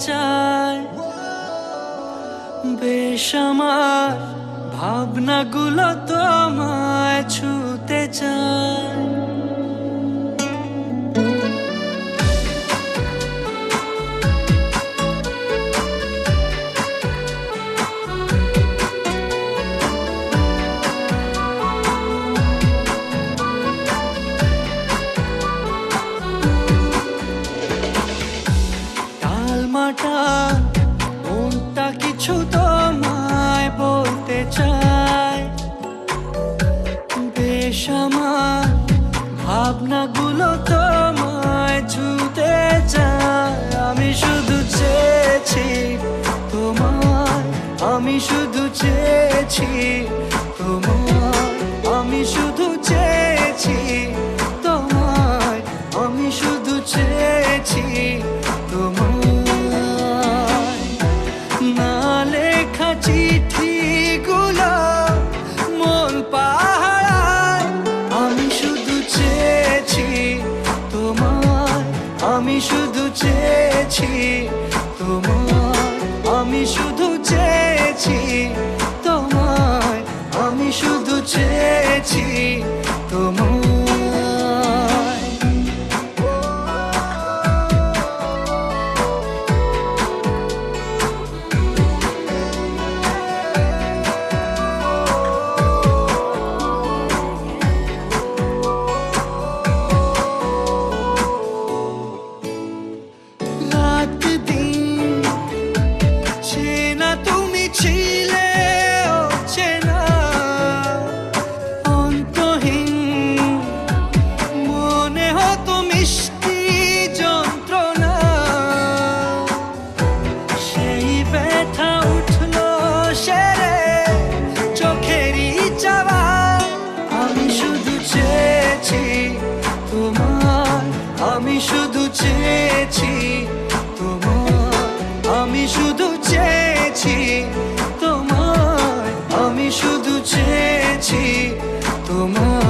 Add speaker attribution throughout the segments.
Speaker 1: চায়, বেশ আমার ভাবনাগুলো তোমায় ছুতে চায়। টালমাটা মনটা কিছু তোমায় বলতে চায়, বেশ আমার ভাবনাগুলো তোমায় ছুতে চায়। আমি শুধু চেয়েছি তোমায়, আমি শুধু চেয়েছি তোমায়, আমি শুধু চেয়েছি তোমায়, আমি শুধু চেয়েছি তোমায়। না লেখা চিঠিগুলো মন পাহারায়, আমি শুধু চেয়েছি তোমায়, আমি শুধু চেয়েছি তোমায়, আমি শুধু চেয়েছি তোমায়, আমি শুধু চেয়েছি তোমায়। রাত দিন চেনা তুমি ছিলে অচেনা, অন্তহীন মনে হতো মিষ্টি যন্ত্রণা। সেই ব্যথা উঠলো সেরে চোখেরই চাওয়ায়। আমি শুধু চেয়েছি তোমায়, আমি শুধু চেয়েছি তোমায়, আমি শুধু চেয়েছি তোমায়, আমি শুধু চেয়েছি তোমায়।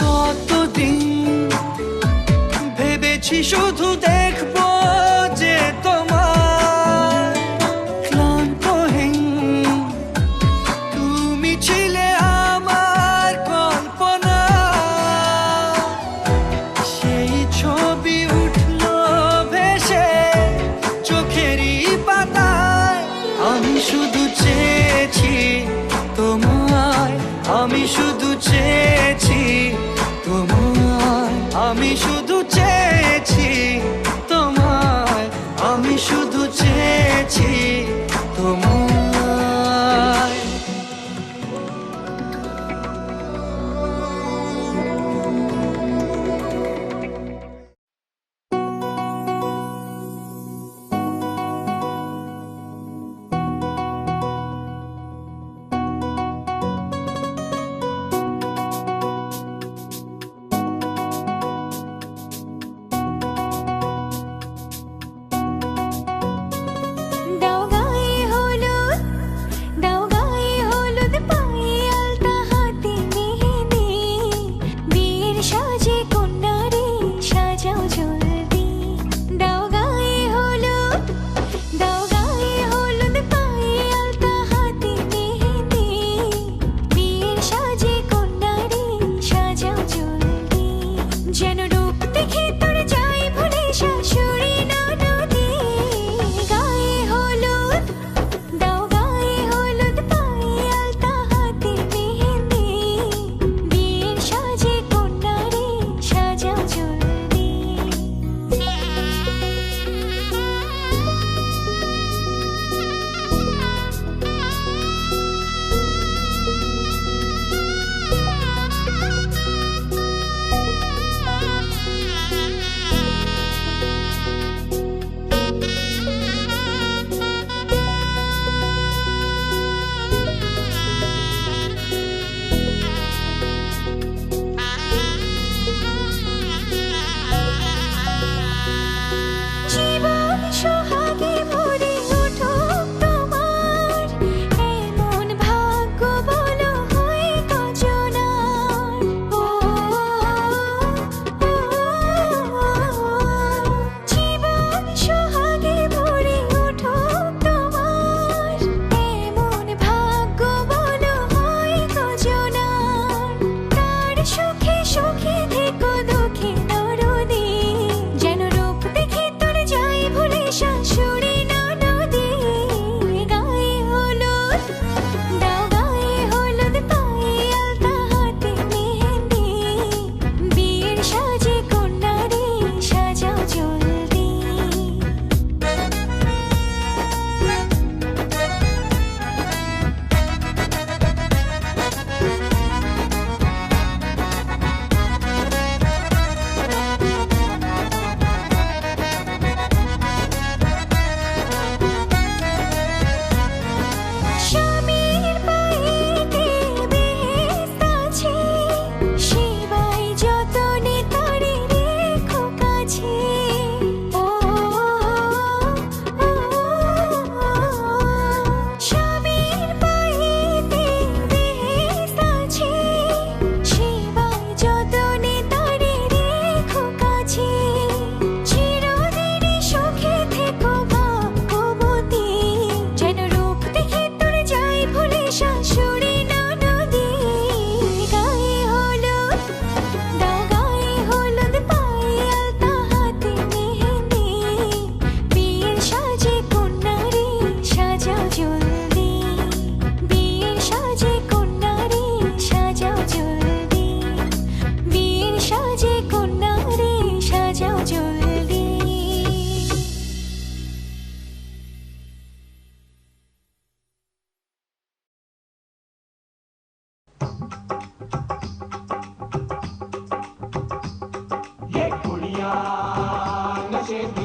Speaker 1: কতদিন ভেবেছি শুধু দেখবো যে তোমার ক্লান্তহীন, তুমি ছিলে আমার কল্পনা। সেই ছবি উঠলো ভেসে চোখেরই পাতায়। আমি শুধু চেয়েছি তোমায়, আমি শুধু চেয়েছি তোমায়, আমি শুধু চেয়েছি তোমায়, আমি শুধু চেয়েছি তোমায়।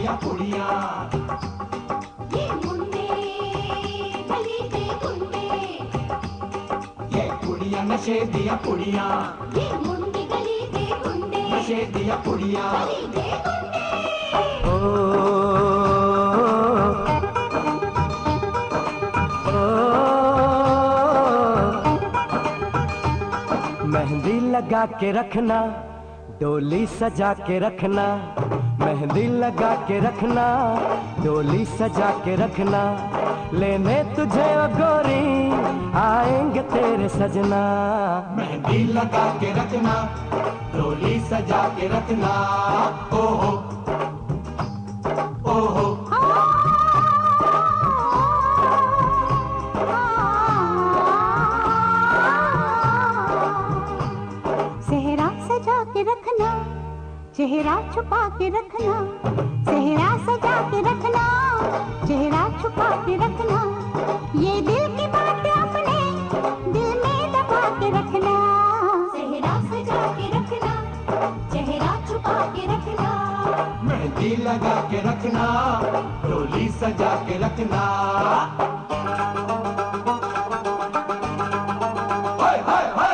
Speaker 2: दिया पुड़िया,
Speaker 3: ये मुंडे गली के गुंडे,
Speaker 2: ये कुड़िया नशे दिया पुड़िया,
Speaker 3: ये मुंडे गली के गुंडे,
Speaker 2: नशे दिया पुड़िया।
Speaker 3: गली के गुंडे।
Speaker 1: मेहंदी लगा के रखना, डोली सजा के रखना, मेहंदी लगा के रखना, डोली सजा के रखना, लेने तुझे ओ गोरी आएंगे तेरे सजना।
Speaker 2: मेहंदी लगा के रखना, डोली सजा के रखना, ओहो ओहो।
Speaker 3: सेहरा सजा के रखना, चेहरा छुपा के रखना, सेहरा सजा के रखना, चेहरा छुपा के रखना, ये दिल की बात अपने दिल में दबा के रखना। सेहरा सजा के रखना, चेहरा छुपा के रखना,
Speaker 2: मेहंदी लगा के रखना, डोली सजा के रखना। हाय हाय हाय।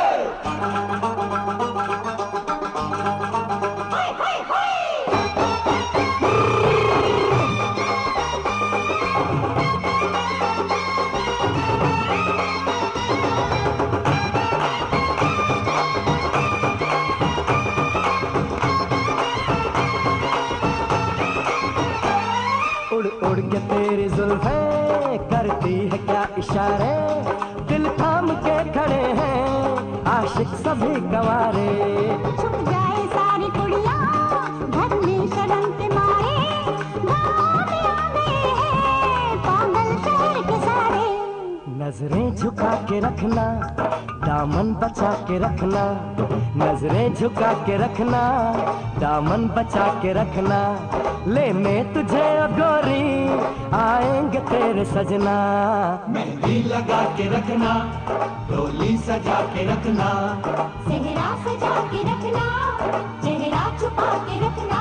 Speaker 1: उड़ उड़ के तेरी जुल्फें करती है क्या इशारे, दिल थाम के खड़े हैं आशिक सभी गवारे।
Speaker 3: छुप जाए सारी कुड़ियाँ घर में शर्म के मारे, गाँव में आ गए हैं पागल शहर के सारे।
Speaker 1: नजरें झुका के रखना, दामन बचा के रखना, नजरें झुका के रखना, दामन बचा के रखना, लेने तुझे ओ गोरी आएंगे तेरे सजना।
Speaker 2: मेहंदी लगा के रखना, डोली सजा के रखना,
Speaker 3: सेहरा सजा के रखना, चेहरा छुपा के रखना।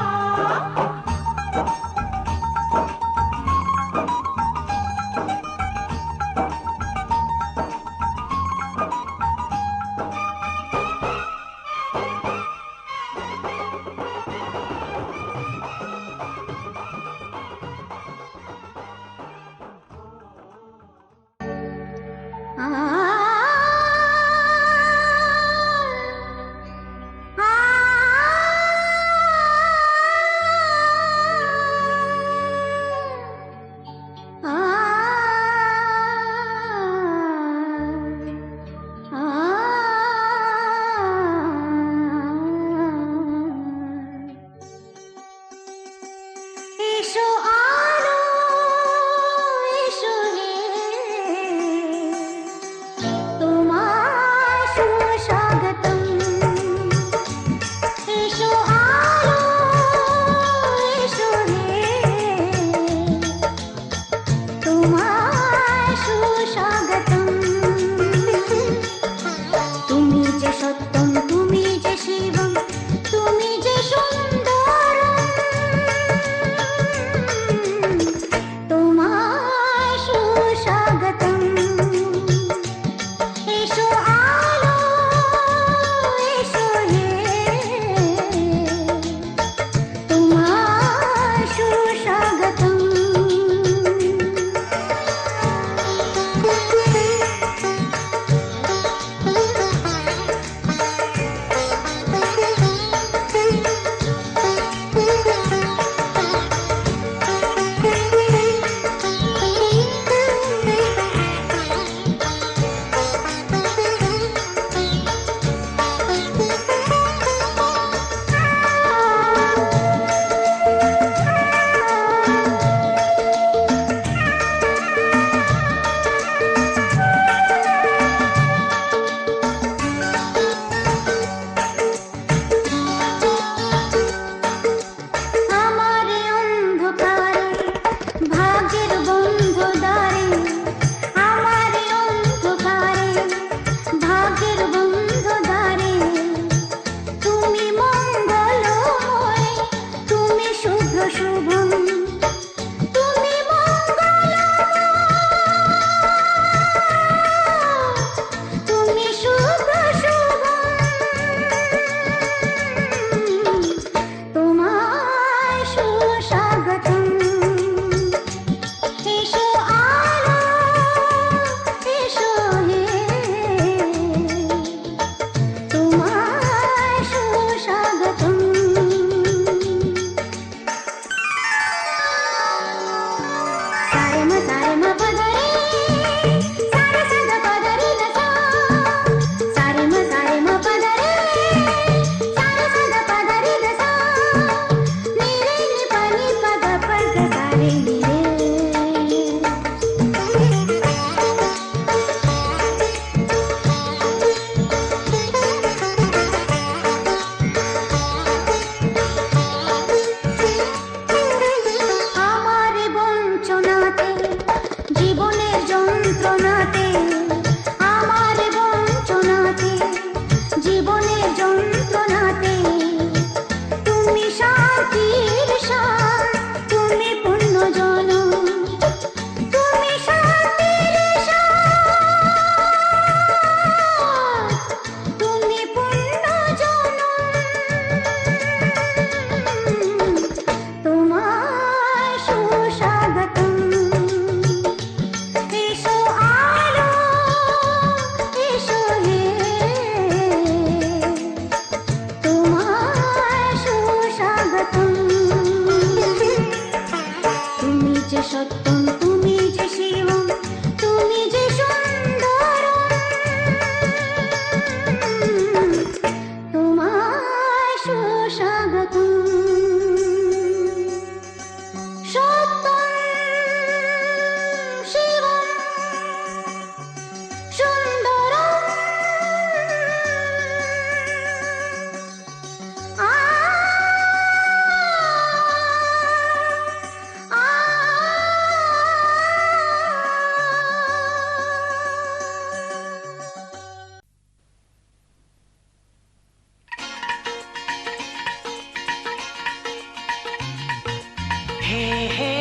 Speaker 4: हे हे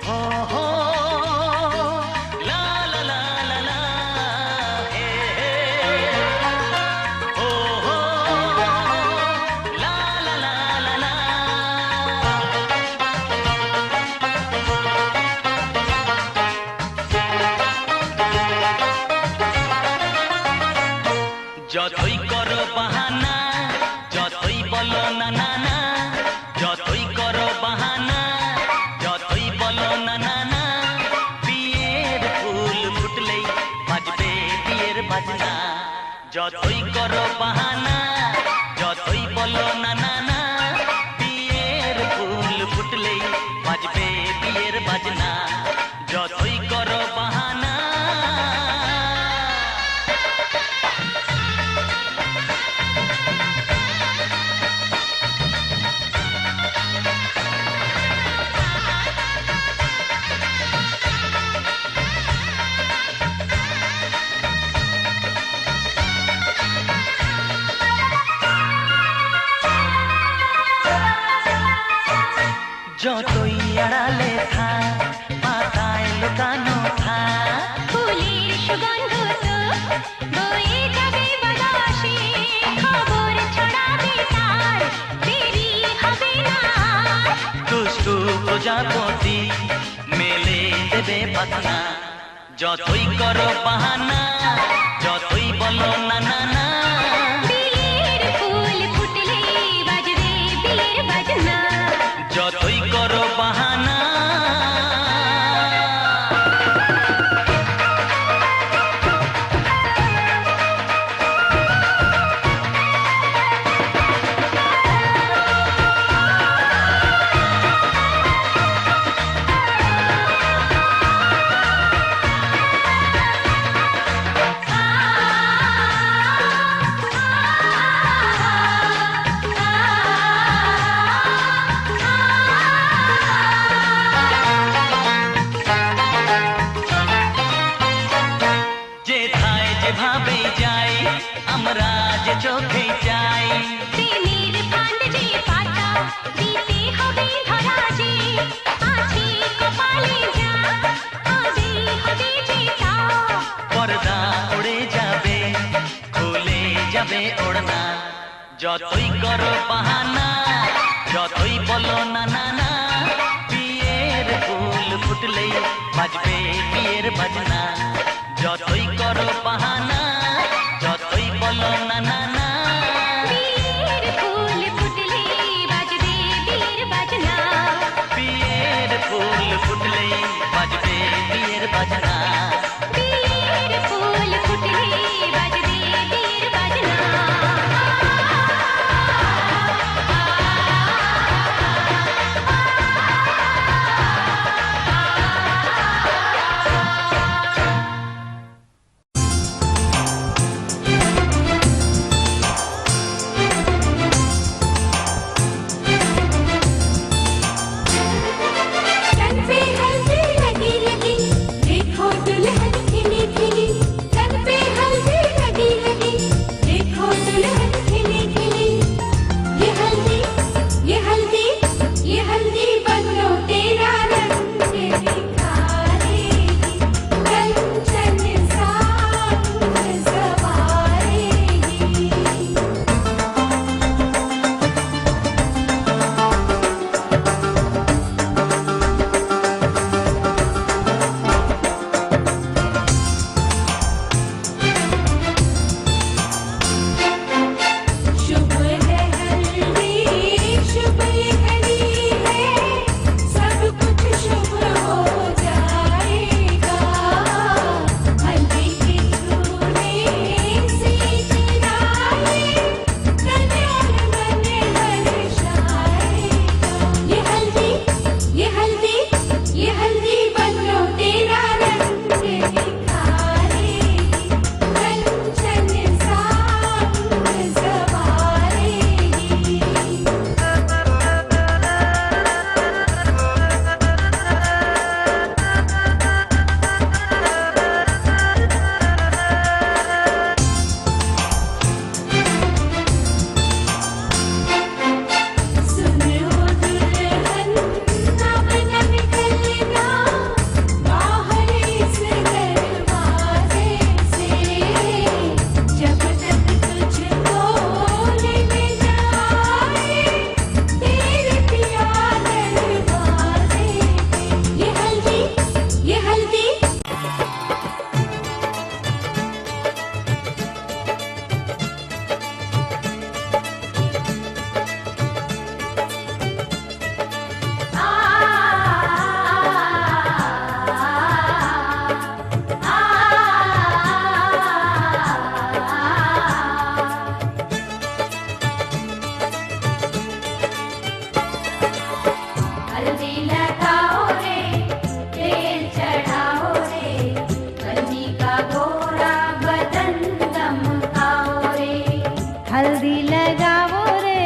Speaker 4: हो हो ला ला ला ला ला हे हे हो हो ला ला ला ला ला যতই করো বাহানা যতই বলো না না না যতই করো বাহানা যতই বলো না না না বিয়ের ফুল ফুটলেই বাজবে বিয়ের বাজনা যতই করো বাহানা যতই বলো না না না বিয়ের ফুল ফুটলেই বাজবে বিয়ের বাজনা যতই করো বাহানা যতই আড়ালে থাক পাতায় লুকানো থাক
Speaker 3: ফুলের সুগন্ধ তো বয়ে যাবে বাতাসে খবর ছড়াবে তার দেরি হবে না
Speaker 4: দুষ্টু প্রজাপতি মেলে দেবে পাখনা যতই করো বাহানা যতই বলো না না না
Speaker 3: বিয়ের ফুল ফুটলে বাজবে বিয়ের বাজনা
Speaker 4: যতই করো বাহানা যেথায় যেভাবে যাই আমরা যে চোখে যাই
Speaker 3: প্রেমের ফান্ড যে পাতা দিতে হবে ধরা যে আছে কপালে যা হবে হবে যে তা
Speaker 4: পর্দা উড়ে যাবে খুলে যাবে ওড়না যতই করো বাহানা যতই বলো না না না বিয়ের ফুল ফুটলেই বাজবে বিয়ের বাজনা যতই করো বাহানা যতই বলো না না না
Speaker 3: বিয়ের ফুল ফুটলে বাজবে বিয়ের বাজনা
Speaker 4: বিয়ের ফুল ফুটলেই বাজবে বিয়ের বাজনা
Speaker 3: বিয়ের ফুল ফুটলে বাজবে বিয়ের বাজনা हल्दी लगाओ रे, तेल चढ़ाओ रे, बन्नी का गोरा बदन दमकाओ रे।
Speaker 5: हल्दी लगाओ रे,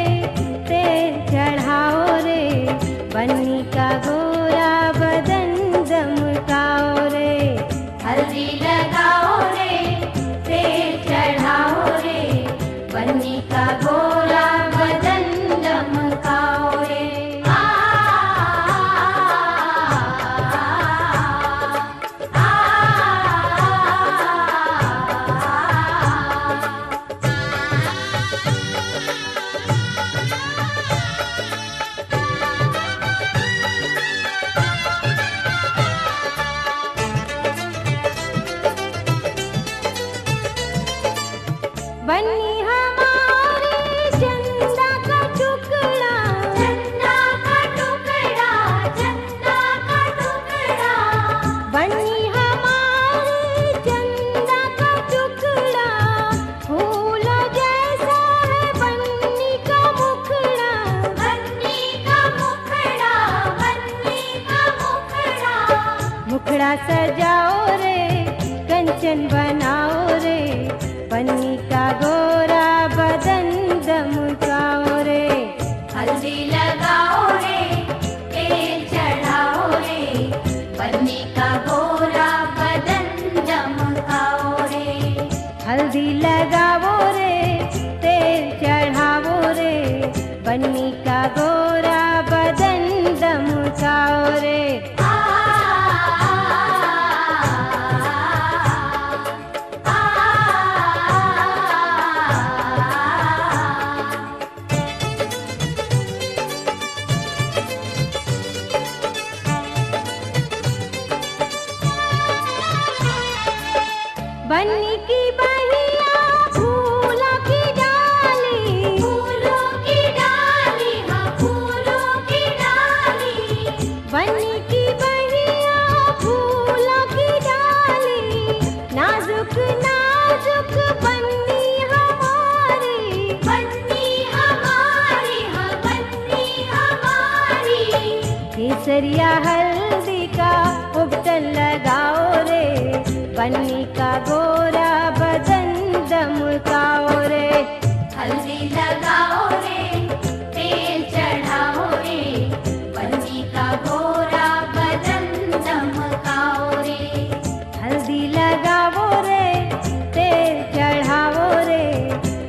Speaker 5: तेल चढ़ाओ रे, बन्नी का गोरा बदन दमकाओ रे।
Speaker 3: हल्दी लगाओ रे, तेल चढ़ाओ रे, बन्नी का गोरा बदन दमकाओ रे।
Speaker 5: बन्नी हमारे चंदा का टुकड़ा,
Speaker 3: चंदा का टुकड़ा, चंदा का टुकड़ा,
Speaker 5: बन्नी हमारे चंदा का टुकड़ा, फूलों जैसा है बन्नी का मुखड़ा।
Speaker 3: बन्नी का मुखड़ा, बन्नी का मुखड़ा।
Speaker 5: मुखड़ा सजाओ रे, कंचन बनाओ रे, बन्नी का गोरा बदन दमकाओ रे।
Speaker 3: हल्दी लगाओ रे, तेल चढ़ाओ रे, बन्नी का गोरा बदन दमकाओ रे।
Speaker 5: हल्दी लगाओ रे, तेल चढ़ाओ रे, बन्नी का गोरा बदन दमकाओ रे। बन्नी की बहिया फूलों की डाली,
Speaker 3: फूलों की डाली, हाँ फूलों की डाली।
Speaker 5: बन्नी की बहिया फूलों की डाली, नाजुक नाजुक बन्नी हमारी।
Speaker 3: बन्नी हमारी, हाँ बन्नी हमारी।
Speaker 5: केसरिया हल्दी का उबटन लगाओ रे, बन्नी का गोरा बदन दमकाओ रे।
Speaker 3: हल्दी लगाओ रे, तेल चढ़ाओ रे, बन्नी का गोरा बदन दमकाओ रे।
Speaker 5: हल्दी लगाओ रे, तेल चढ़ाओ रे,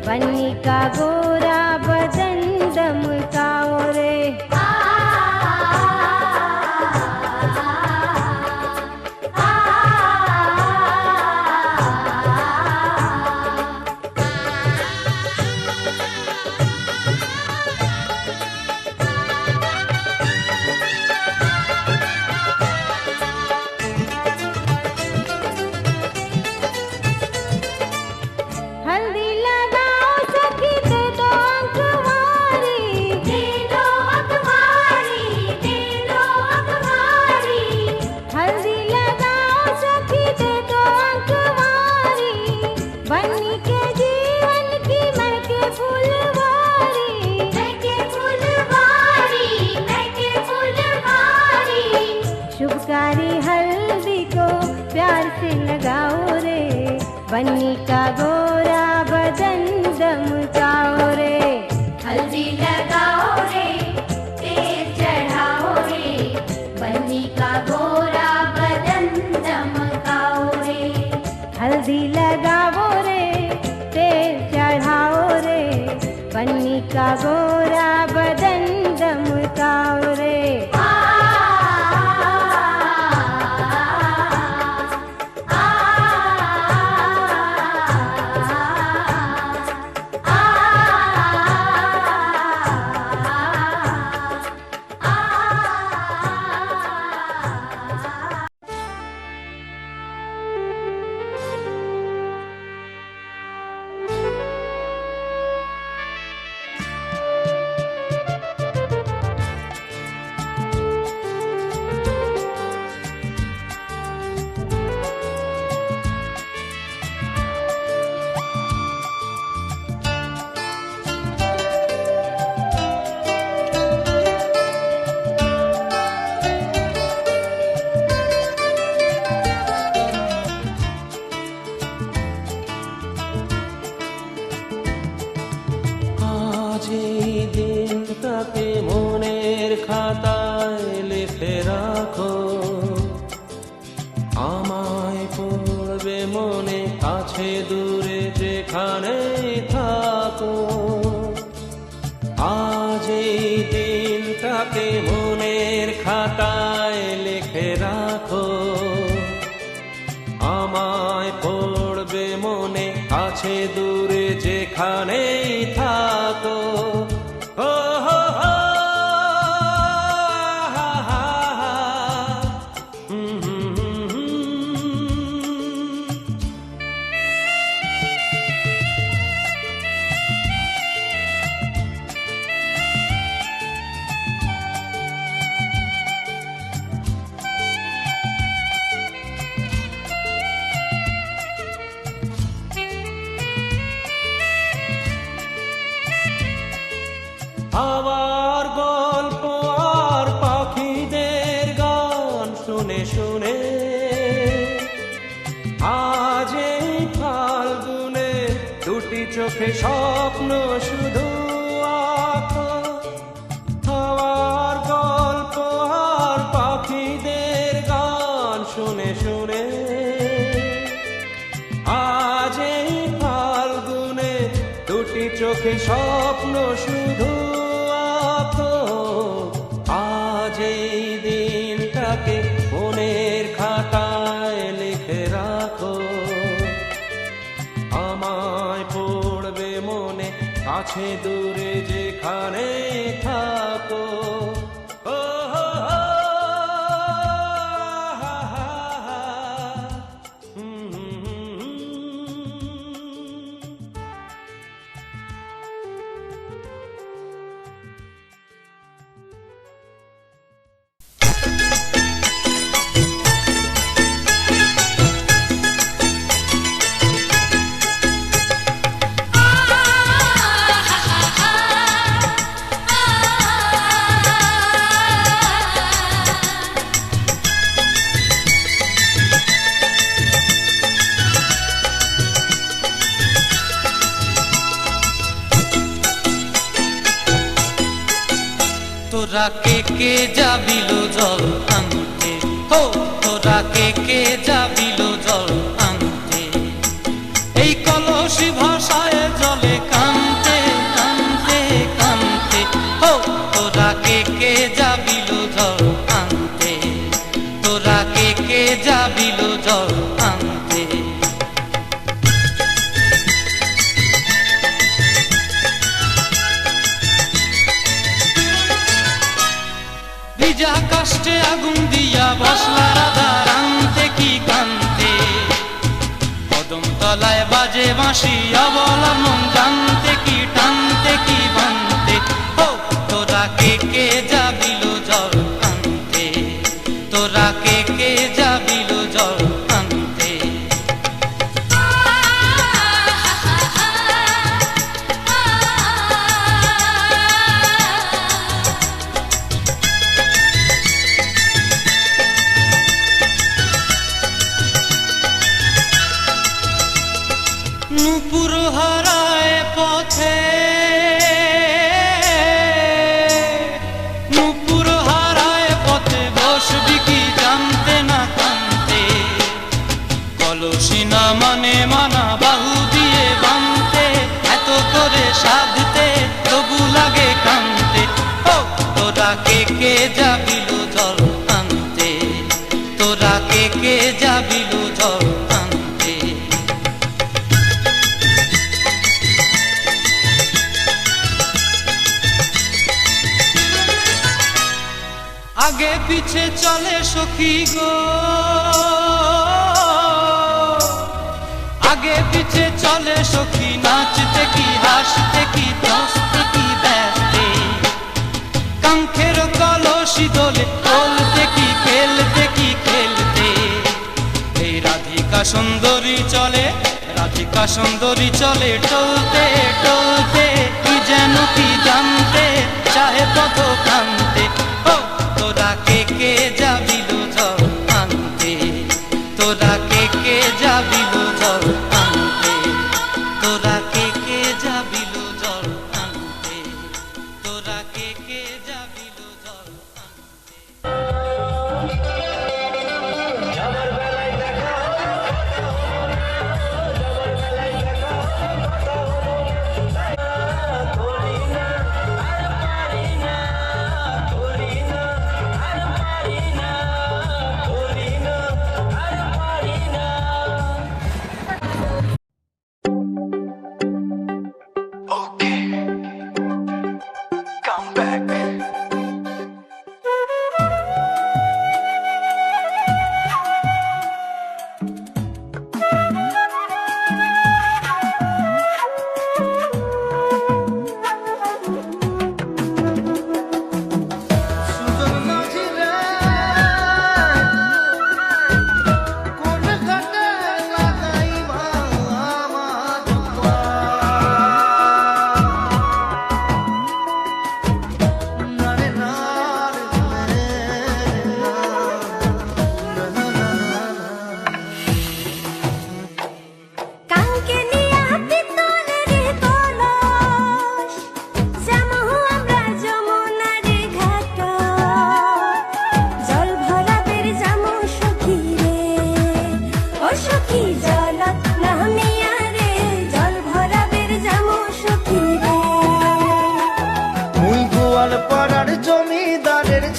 Speaker 5: बन्नी का गोरा बदन दमकाओ रे। हल्दी लगाओ सखी दे दो अखबारी,
Speaker 3: दे दो अखबारी, दे दो अखबारी।
Speaker 5: हल्दी लगाओ सखी दे दो अखबारी, बन्नी के जीवन की महके फुलवारी।
Speaker 3: महके फुलवारी, महके फुलवारी।
Speaker 5: शुभकारी हल्दी को प्यार से लगाओ रे, बन्नी का गोरा बदन दमकाओ रे।
Speaker 3: हल्दी लगाओ रे, तेल चढ़ाओ रे, बन्नी का गोरा बदन दमकाओ रे।
Speaker 5: हल्दी लगाओ रे, तेल चढ़ाओ रे, बन्नी का गोरा बदन दमकाओ रे।
Speaker 6: দিনটাকে মনের খাতায় লিখে রাখো, আমায় পড়বে মনে কাছে দূরে যেখানে থাকো। আজ এই দিনটাকে মনের খাতায় লিখে রাখো, আমায় পড়বে মনে কাছে দূরে যেখানেই থাকো। ও হো হো, হা হা হা, হুম হুম হুম হুম। আবার গল্প আর পাখিদের গান শুনে শুনে আজ এই ফাল্গুনে দুটি চোখে স্বপ্ন শুধু আঁকো। আবার গল্প আর পাখিদের গান শুনে শুনে আজ এই ফাল্গুনে দুটি চোখে স্বপ্ন শুধু আঁকো। আজ এই দিনটাকে মনের খাতায় লিখে রাখো, আমায় পড়বে মনে কাছে দূরে যেখানে থাকো। ও হো হো, হা হা হা, হুম হুম হুম হুম।
Speaker 7: তোরা কে কে যাবিল জল আনতে, হো তোরা কে কে যাবিল জল আনতে, এই কলসি ভাষায় জলে কানতে কানতে কানতে। হো তোরা কে কে যাবিল জল আনতে, তোরা কে কে যাবিল জল আনতে। ভিজা কাষ্টে আগুন দিয়া বসলা রাধা রানতে কি কানতে, কদম তলায় বাজে বাঁশি অবলা মন জানতে কি টানতে কি বানতে। ও তোরা কে কে যাবিল জল আনতে, তোরা কে কে যাবিল জল আনতে। নূপুর হারায় পথে, নূপুর হারায় পথে বসবি কি জানতে না কানতে, কলসি না মানে মানা বাহু দিয়ে বানতে, এত করে সাধতে তবু লাগে কানতে। ও তোরা কে কে যাবিল জল আনতে, তোরা কে কে যাবিল জল আনতে। আগে পিছে চলে সখী গো, আগে পিছে চলে সখী, নাচতে কি হাসতে কি দশতে কি ব্যস্তে, কাঙ্ক্ষের কলসি দোলে তোলতে কি খেলতে কি খেলতে। এই রাধিকা সুন্দরী চলে, রাধিকা সুন্দরী চলে টলতে টলতে, কি যেন কি জানতে চাহে পথ কান্তে। ও তোরা কে কে যাবিল জল আনতে, তোরা কে কে যাবিল জল আনতে, তোরা কে কে যাবিল জল আনতে, তোরা কে কে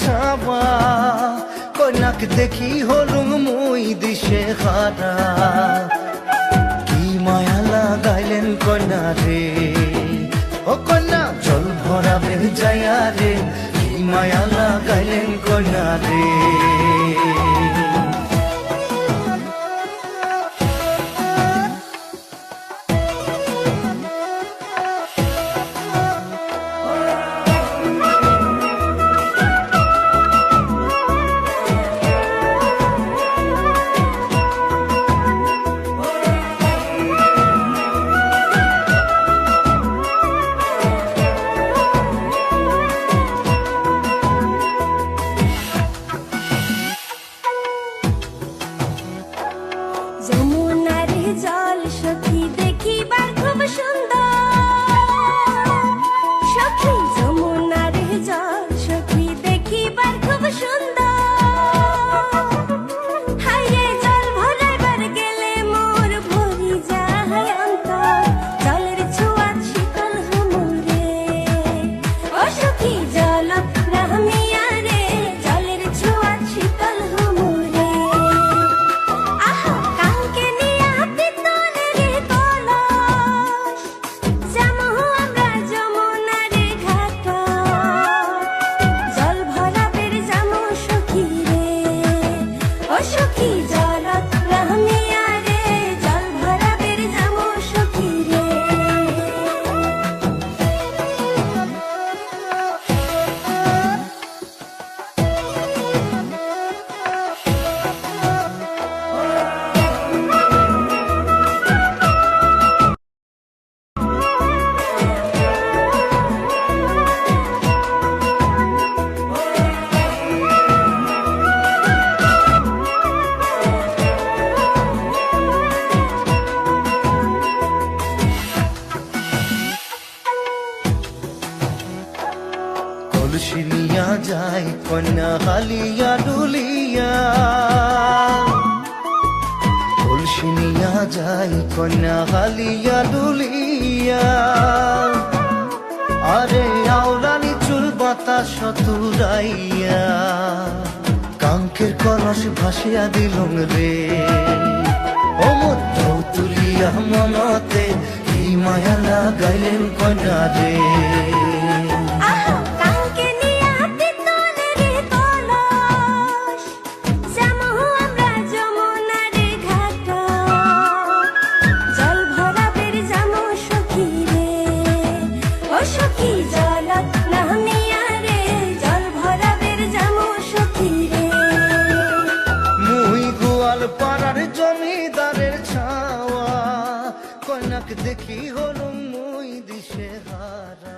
Speaker 8: ছাওয়া কন্যাক দেখি হলুম মুই দিশে হারা কি মায়া লাগাইলেন কন্যা রে ও কন্যা জল ভরা বেজায়া রে কি মায়া লাগাইলেন কন্যা রে কলসিনিয়া যায় কন্যা হালিয়া ডুলিয়া কলসিনিয়া যায় কন্যা হালিয়া ডুলিয়া আরে আওলানি চুল বাতাস তুরাইয়া কাঙ্কের কলস ভাসিয়া দিলুম রে ও মধ্য তুলিয়া মনতে কি মায়া লাগাইলেন কন্যা রে জমিদারের ছাওয়া কন্যাক দেখি হলুম মুই দিশে হারা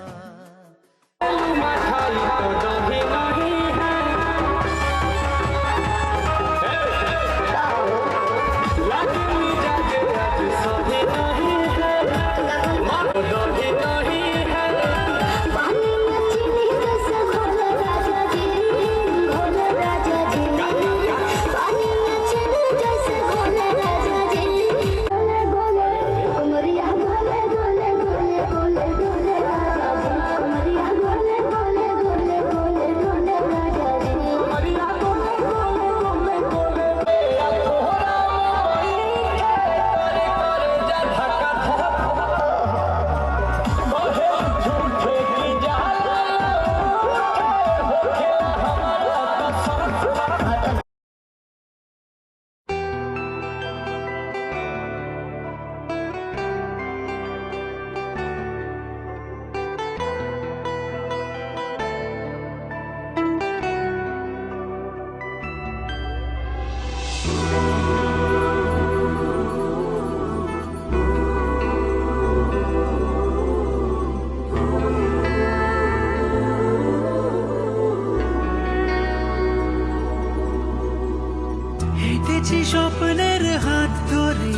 Speaker 7: হেঁটেছি স্বপ্নের হাত ধরে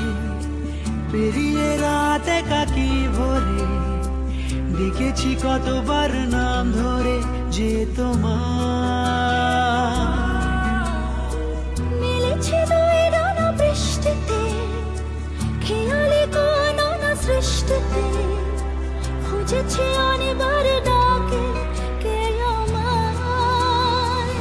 Speaker 7: পেরিয়ে রাত একাকি ভরে ডেকেছি কতবার নাম ধরে যে তোমার
Speaker 3: মিলেছে দুই ডানা বৃষ্টিতে খেয়ালি কোন না সৃষ্টিতে খুঁজেছি অনিবার ডাকে কে আমায়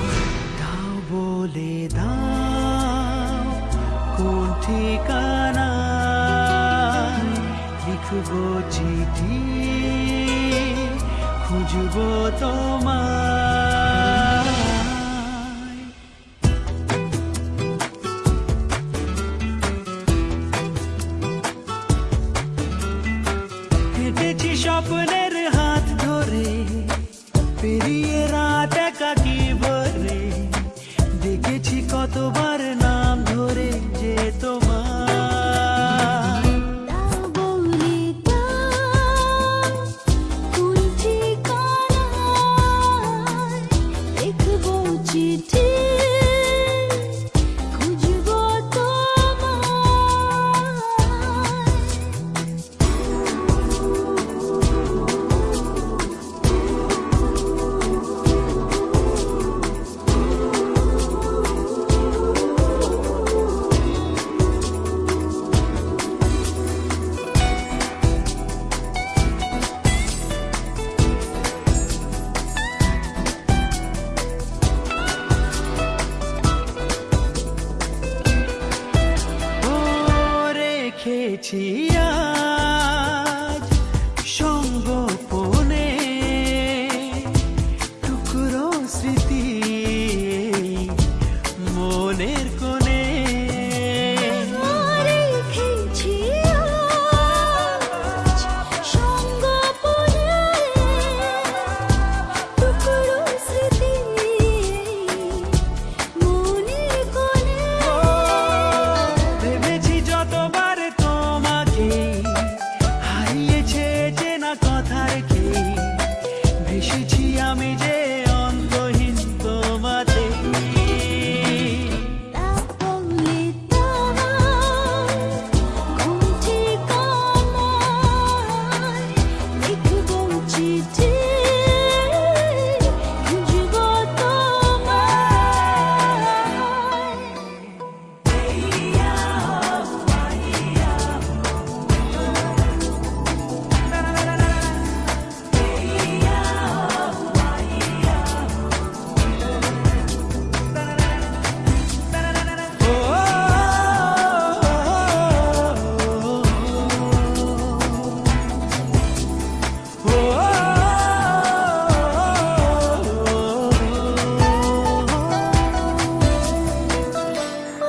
Speaker 7: কতবার নাম ধরে যে তোমার
Speaker 3: দাও বলি দাও কোন ঠিকানায় লিখবো চিঠি খুঁজবো
Speaker 7: ও রেখেছি আজ সঙ্গোপনে টুকরো স্মৃতি মনের কোণে
Speaker 3: রেখেছি আজ সঙ্গোপনে টুকরো স্মৃতি মনের কোণে
Speaker 7: ভেবেছি যতবার তোমাকে হারিয়েছে চেনা কথা রেখে ভেসেছি আমি যে অন্তহীন তোমাতে
Speaker 3: দাও বলি দাও কোন ঠিকানায় লিখবো চিঠি খুঁজবো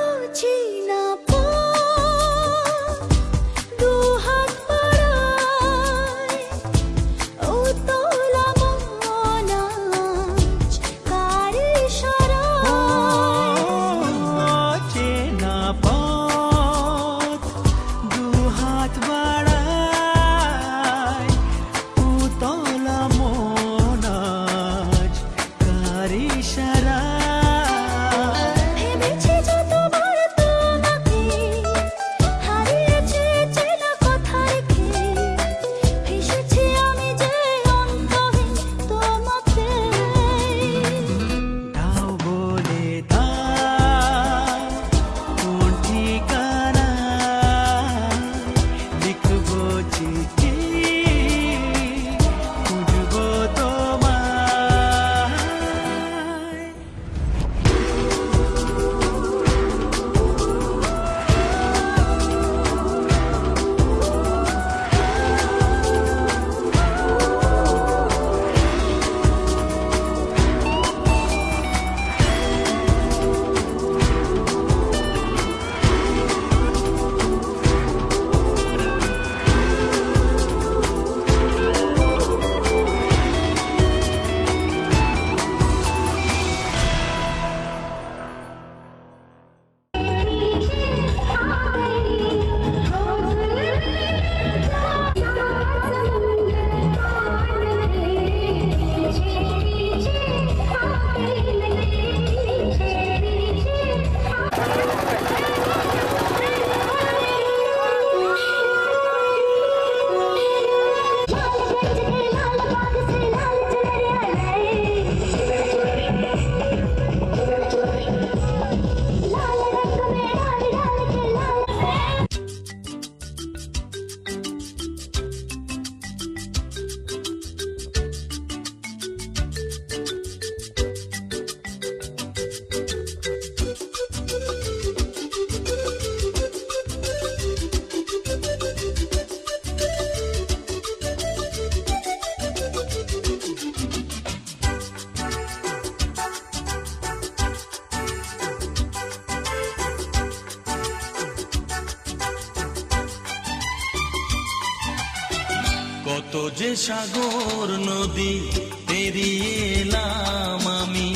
Speaker 3: অচেনা পথ দুহাত বাড়ায় ও তোলা মন আজ কার ইশারায়
Speaker 7: চেনা পথ দুহাত বাড়ায় উতলা মন আজ কার ইশারায়
Speaker 3: ভেবেছি যতবার তোমাকে হারিয়েছে চেনা কথা রেখে ভেসেছি আমি যে অন্তহীন তোমাতে
Speaker 7: দাও বলে দাও কোন ঠিকানা লিখবো চিঠি খুঁজবো তোমায়
Speaker 9: কত যে সাগর নদী পেরিয়ে এলাম আমি,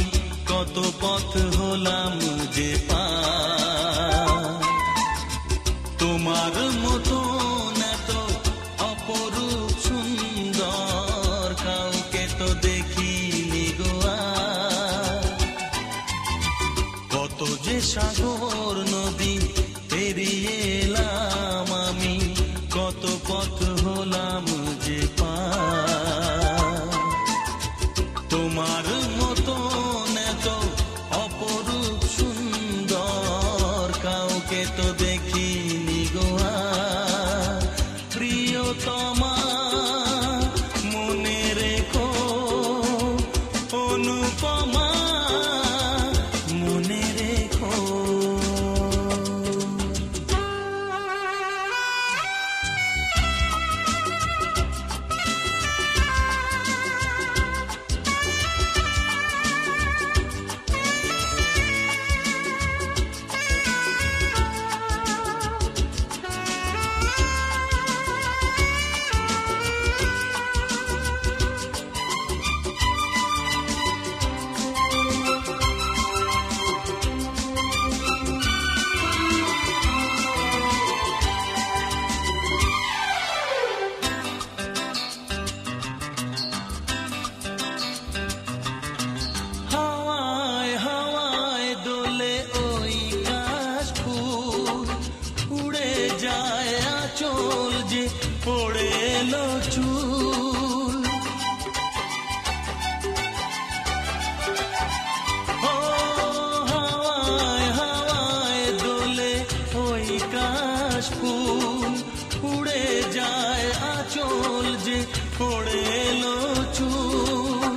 Speaker 9: কত পথ হলাম যে সাগর নদী পেরিয়ে এলাম আমি, কত পথ হলাম যে পার। তোমার মতন এত অপরূপ সুন্দর কাউকে তো দেখিনি গো আর। প্রিয়তমা মনে রেখো, অনুপমা মনে রেখো। হাওয়ায় হাওয়ায় দোলে ওই কাশফুল, উড়ে যায় আঁচল যে পড়ে এলো চুল। ও হাওয়ায় হাওয়ায় দোলে ওই কাশফুল, উড়ে যায় আঁচল যে পড়ে এলো চুল।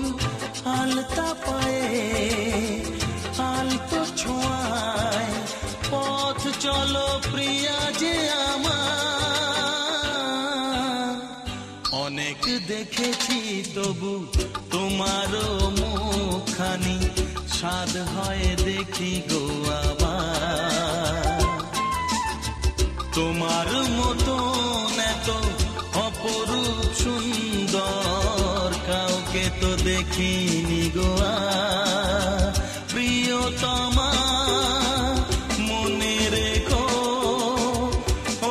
Speaker 9: আলতা পায়ে আলতো ছোঁয়ায় পথ চলো প্রিয়া যে আমার। অনেক দেখেছি তবু তোমারও মুখখানি, স্বাদ হয় দেখি গো আবার। তোমার মতন এত অপরূপ সুন্দর কাউকে তো দেখিনি গো আর। প্রিয়তমা মনে রেখো,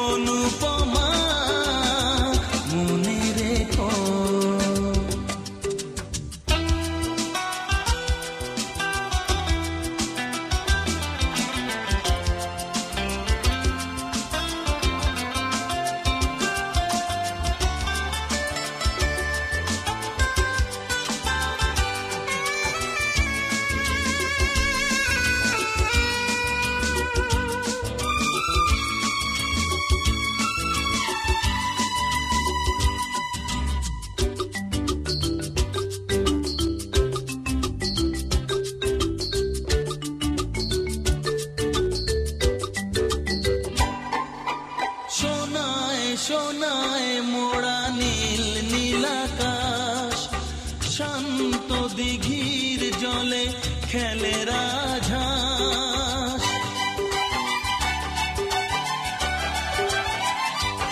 Speaker 9: অনুপমা মনে রেখো। সোনায় সোনায় মোড়া নীল নীলাকাশ, শান্ত দিঘির জলে খেলে রাজহাঁস।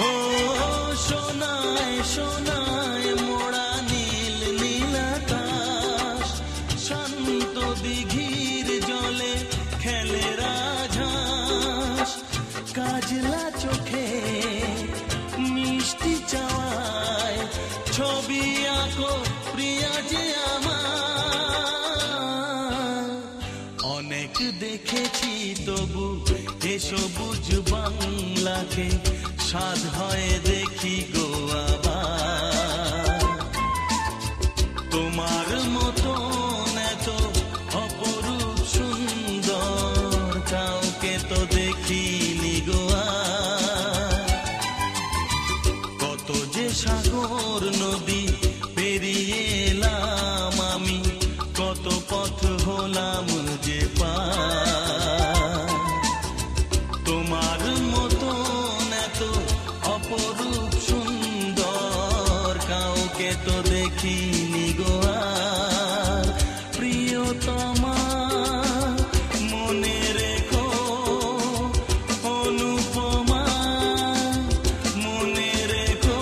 Speaker 9: ও সোনায় সোনায় মোড়া নীল নীলাকাশ, শান্ত দিঘির জলে খেলে রাজহাঁস। কাজলা চোখে মিষ্টি চাওয়ায় ছবি আঁকো প্রিয়া যে আমার। অনেক দেখেছি তবু এ সবুজ বাংলাকে, স্বাদ হয় দেখি গো আবার। তোমার মতন এত অপরূপ সুন্দর কাউকে তো দেখিনি গো আর। কত যে সাগর নদী পেরিয়ে এলাম আমি, কত পথ হলাম যে পার। তোমার মতন এত অপরূপ সুন্দর কাউকে তো দেখিনি গো আর। প্রিয়তমা মনে রেখো, অনুপমা মনে রেখো।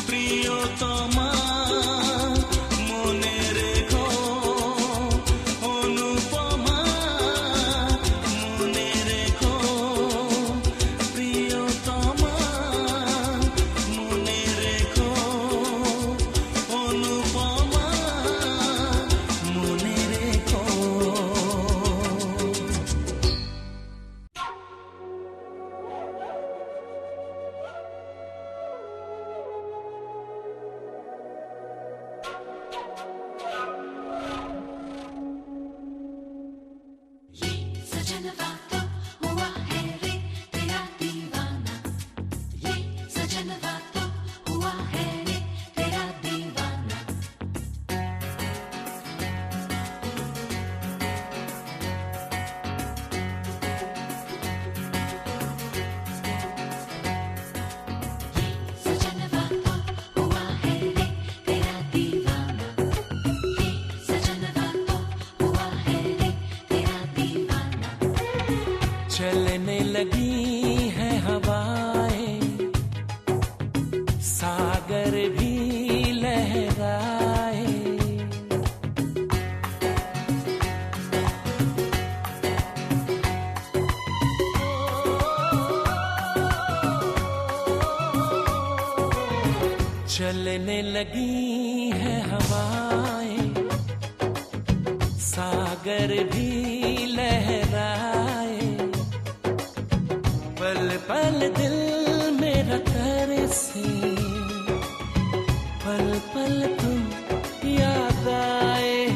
Speaker 9: প্রিয়তমা মনে রেখো, অনুপমা
Speaker 6: चलने लगी है हवाएं, सागर भी लहराए, पल पल दिल मेरा तरसे, पल पल तुम याद आए।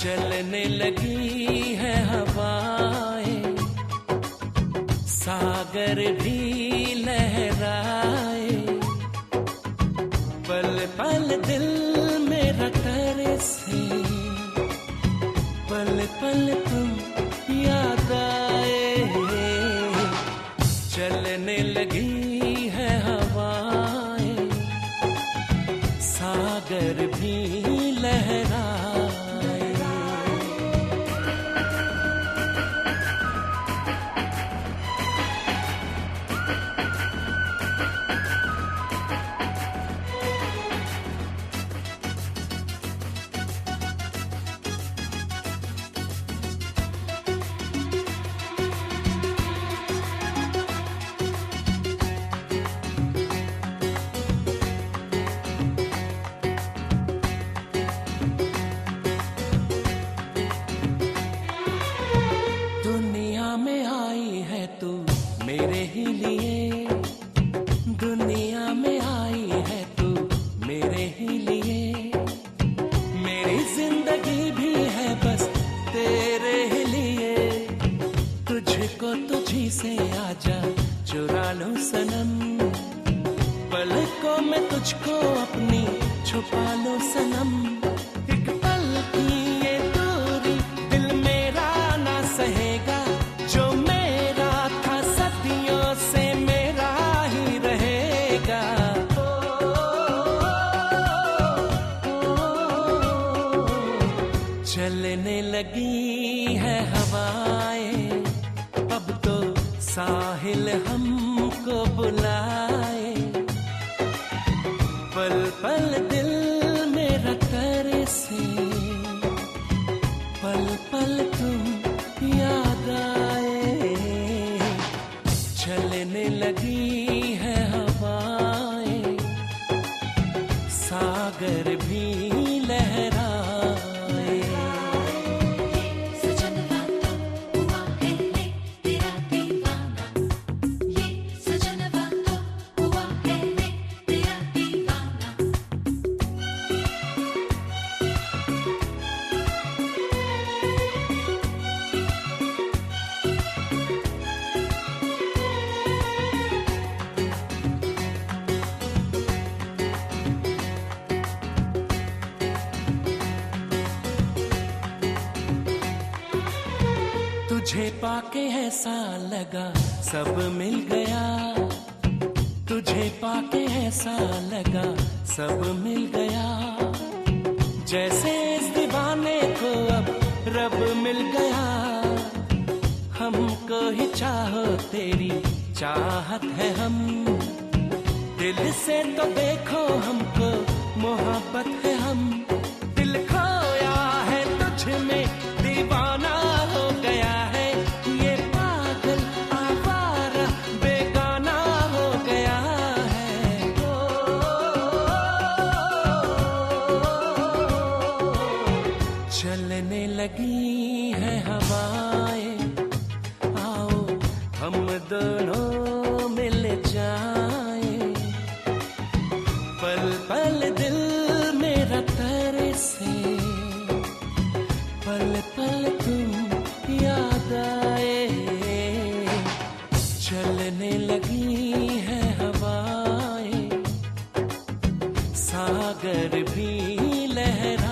Speaker 6: चलने लगी है हवाएं, सागर भी लहराए, पल पल दिल मेरा तरसे, पल पल तुम याद आए। चलने लगी है हवाएं, सागर भी लहराए। मेरे ही लिए दुनिया में आई है तू, मेरे ही लिए मेरी जिंदगी भी है बस तेरे ही लिए। तुझको तुझी से आजा चुरा लो सनम, पलकों में तुझको अपनी छुपा लो सनम। एक पल की ये दूरी दिल मेरा ना सहेगा, जो मेरा था सदियों से मेरा ही रहेगा। चलने लगी है हवाएं, अब तो साहिल हमको बुलाए, पल पल दिल मेरा तरसे, पल पल तुम याद आए। चलने लगी है हवाएं, सागर भी लहराए। तुझे पाके ऐसा लगा सब मिल गया, तुझे पाके ऐसा लगा सब मिल गया। जैसे इस दीवाने को अब रब मिल गया, हमको ही चाहो तेरी चाहत है हम। दिल से तो देखो हमको मोहब्बत है हम, दिल खोया है तुझ में दीवाना हो गया है। ये पागल आवारा बेगाना हो गया है। चलने लगी है हवाएं, आओ हम दोनों मिल जाएं, पल पल दिल मेरा तरसे, पल पल तुम याद आए। चलने लगी है हवाएं, सागर भी लहराए।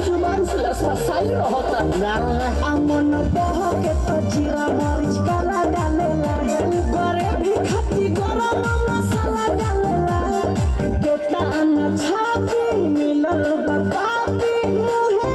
Speaker 10: Cuma selesai rohotan Amon boho ke to jira maric kala dalela Gore bhi khati garam masala dalela Keta ana chhati milal bapati muhe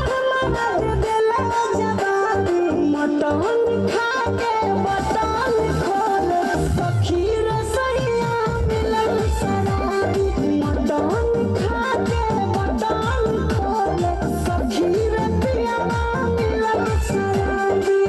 Speaker 10: hamara dela jababi Matan kha ke batan khole sakhi re sahiya milal sarabi Matan kha ke batan khole sakhi re piya milal sarabi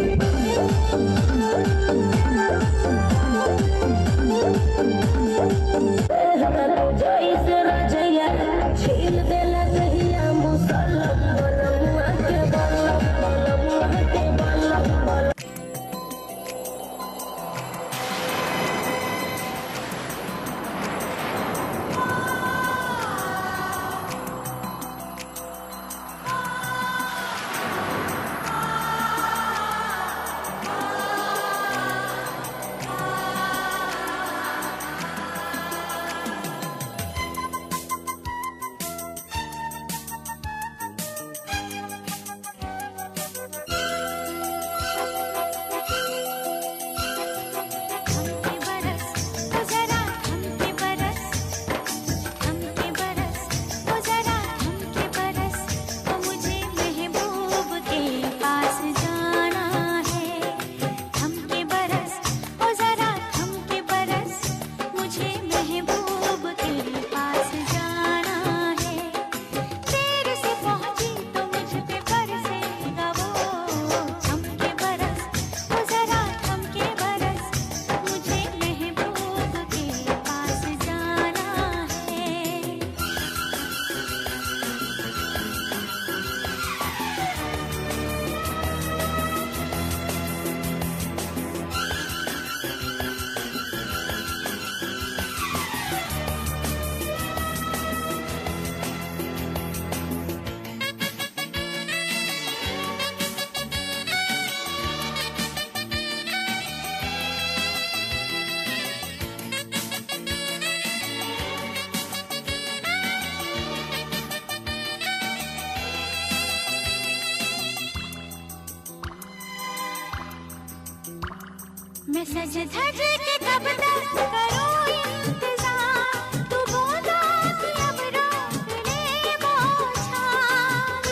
Speaker 3: मैं सज धज के कब तक करूं इंतजार तू बोला कि अब रोक ले बौछार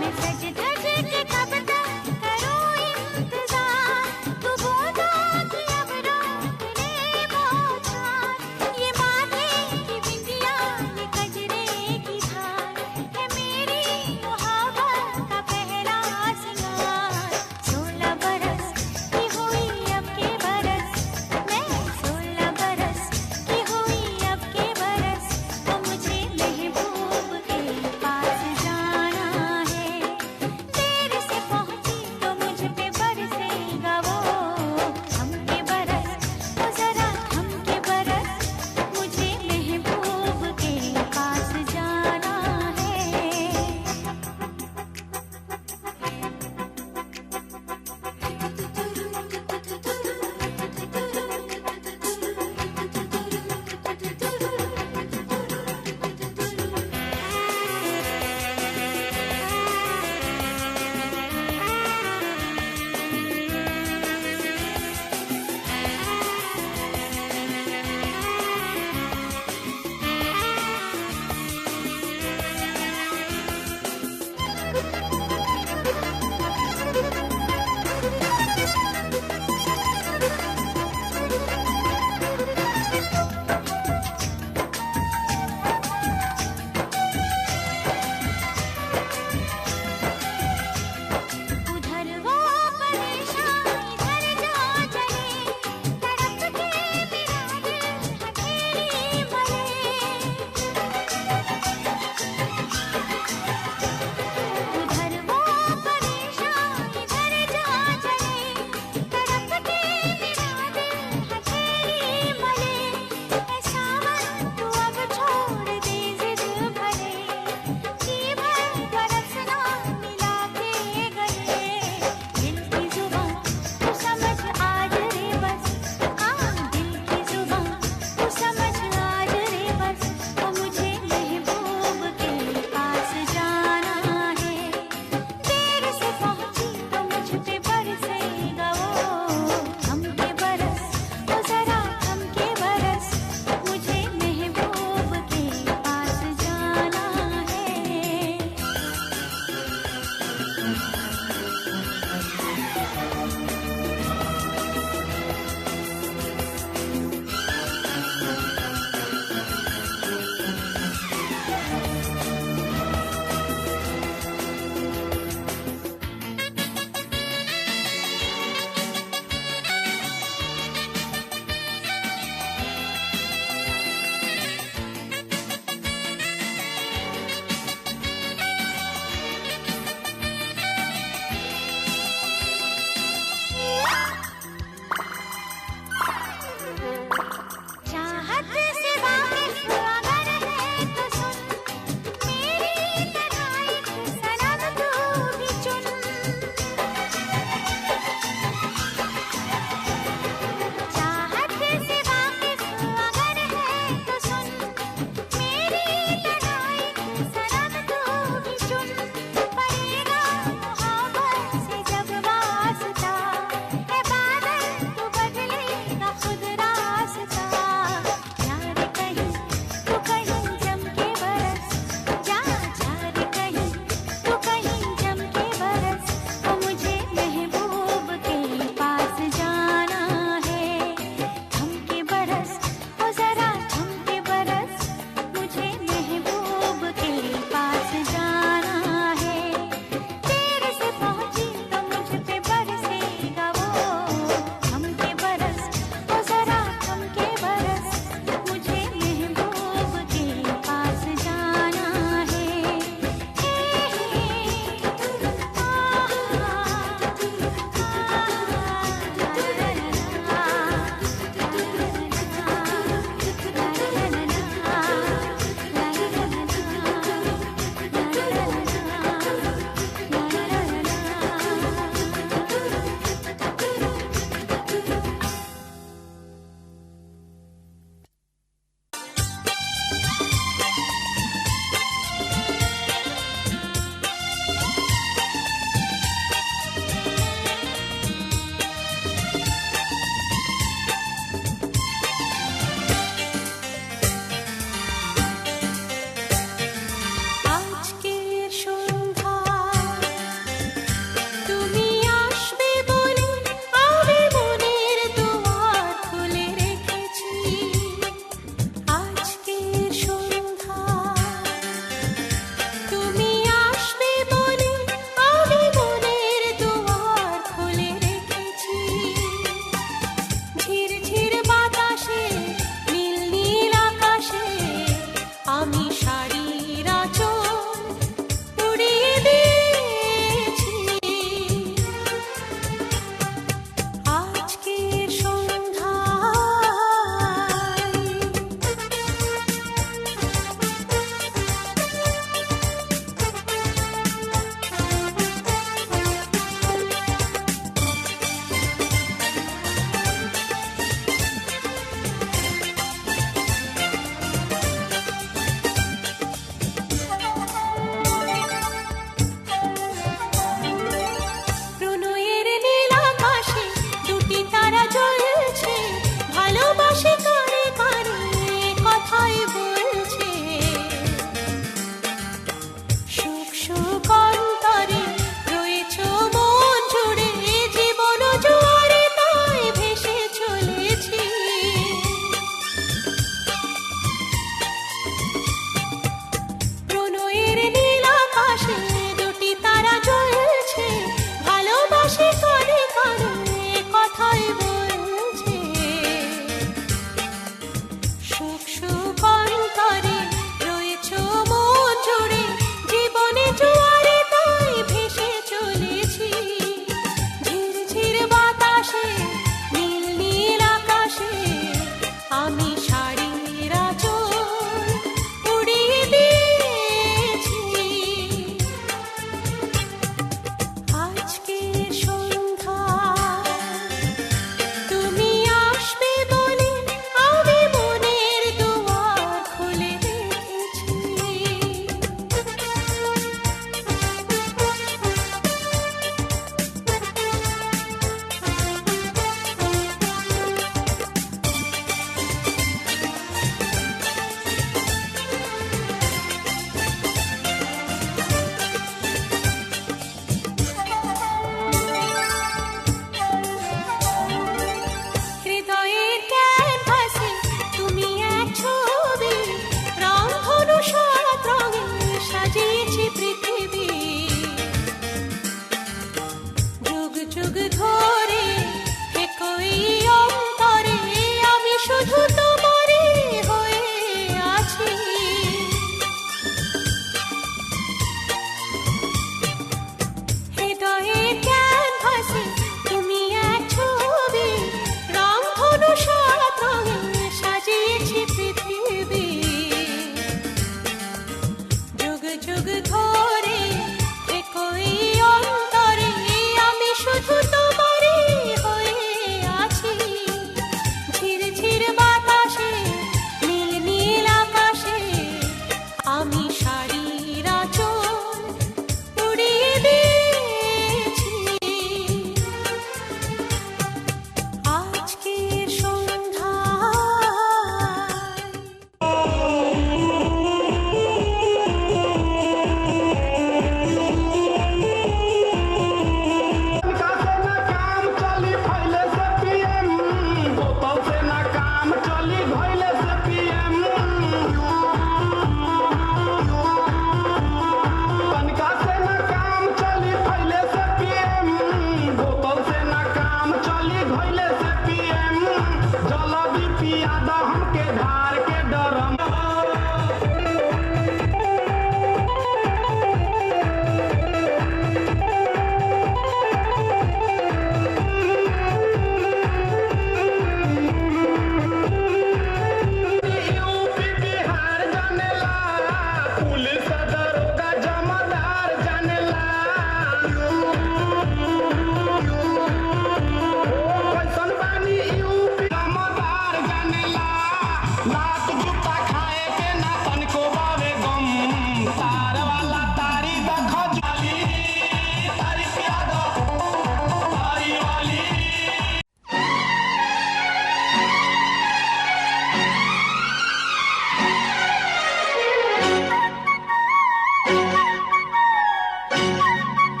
Speaker 3: मैं सज धज के कब तक करूं इंतजार तू बोला कि अब रोक ले बौछार ये माथे की बिंदिया ये कजरे की धार है मेरी मोहब्बत का पहला सिंगार 16 बरस की हुई अब के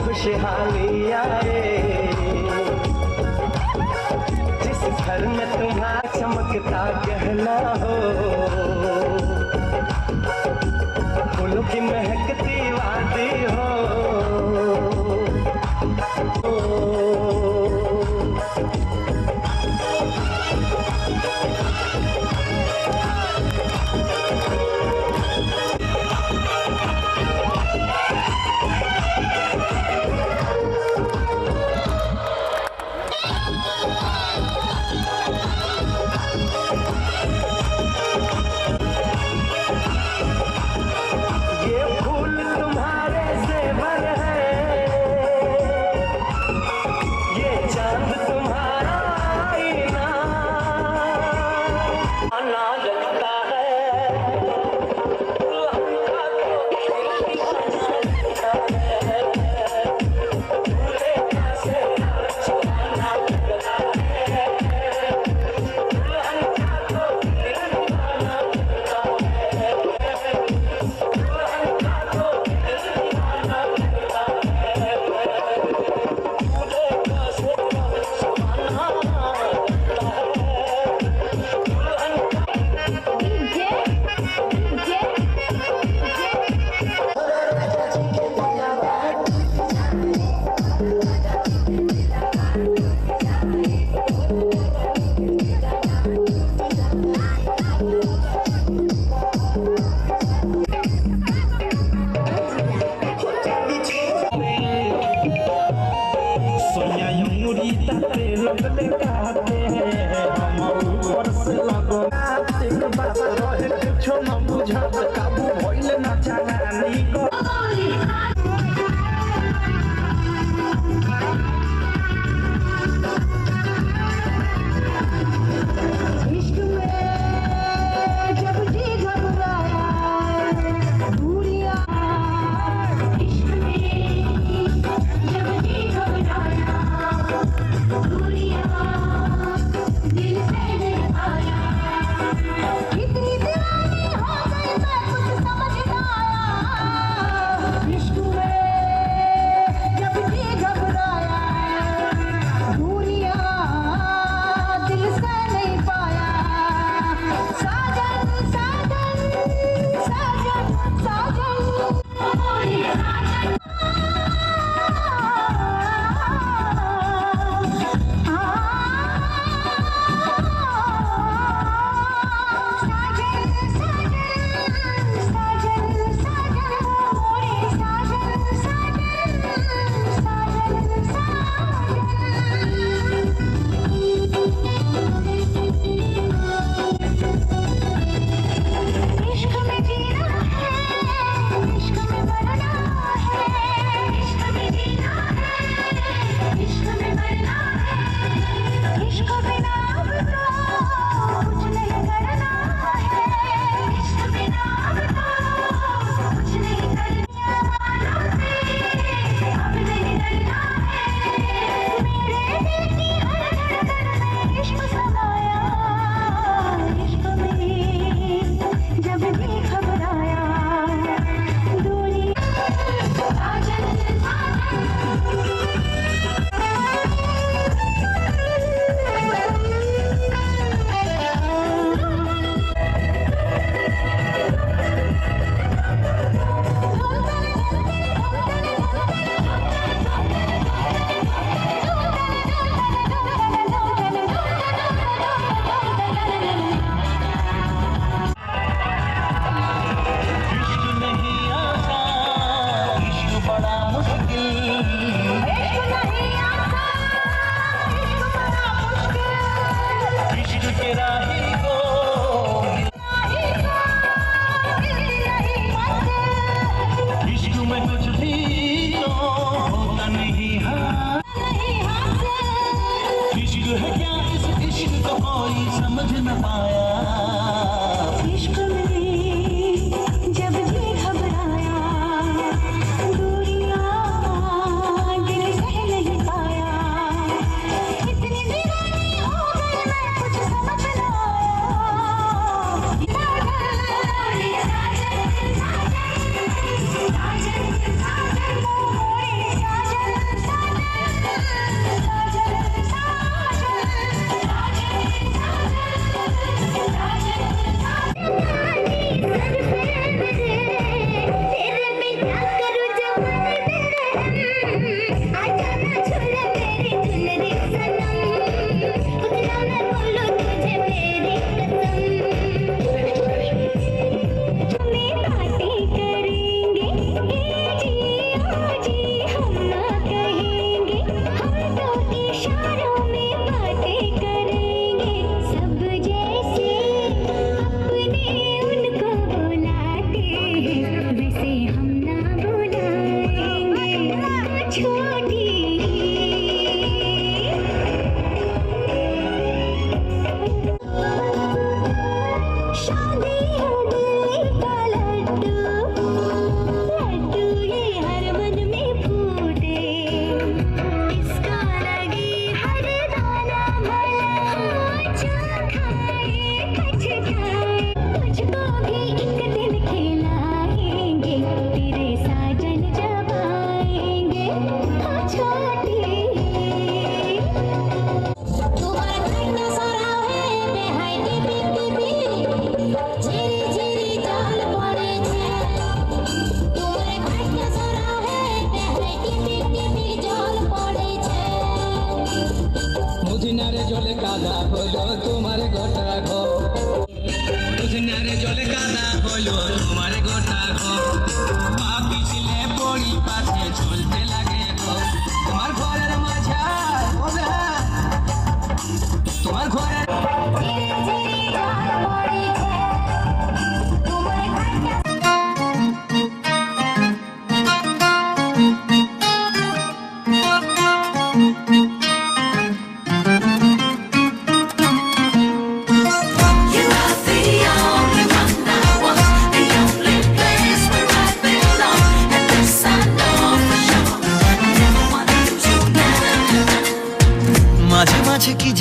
Speaker 1: खुशहाली आए, जिस घर में तुम्हारा चमकता गहना हो, फूलों की महकती वादी हो।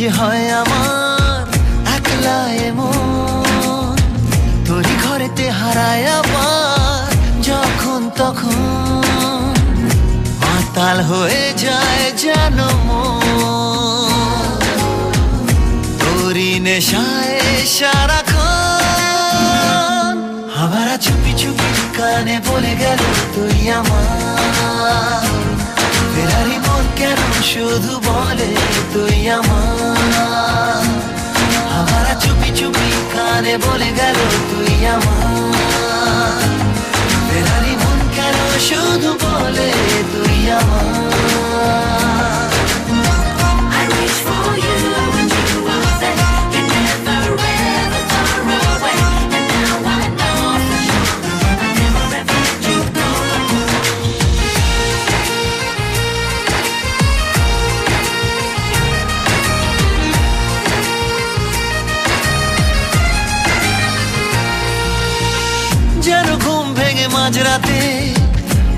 Speaker 8: যে হয় আমার একলা এমন, তোরই ঘরেতে হারায় আবার যখন তখন, মাতাল হয়ে যায় যেন মন, তোরই নেশায় সারাক্ষণ। আবার চুপি চুপি কানে বলে গেল তুই আমার, ফেরারি মন কেন শুধু বলে তুই আমার। আবার চুপি চুপি কানে বলে গেল তুই আমার, ফেরারি মন কেন শুধু বলে তুই আমার। যেন ঘুম ভেঙে মাঝরাতে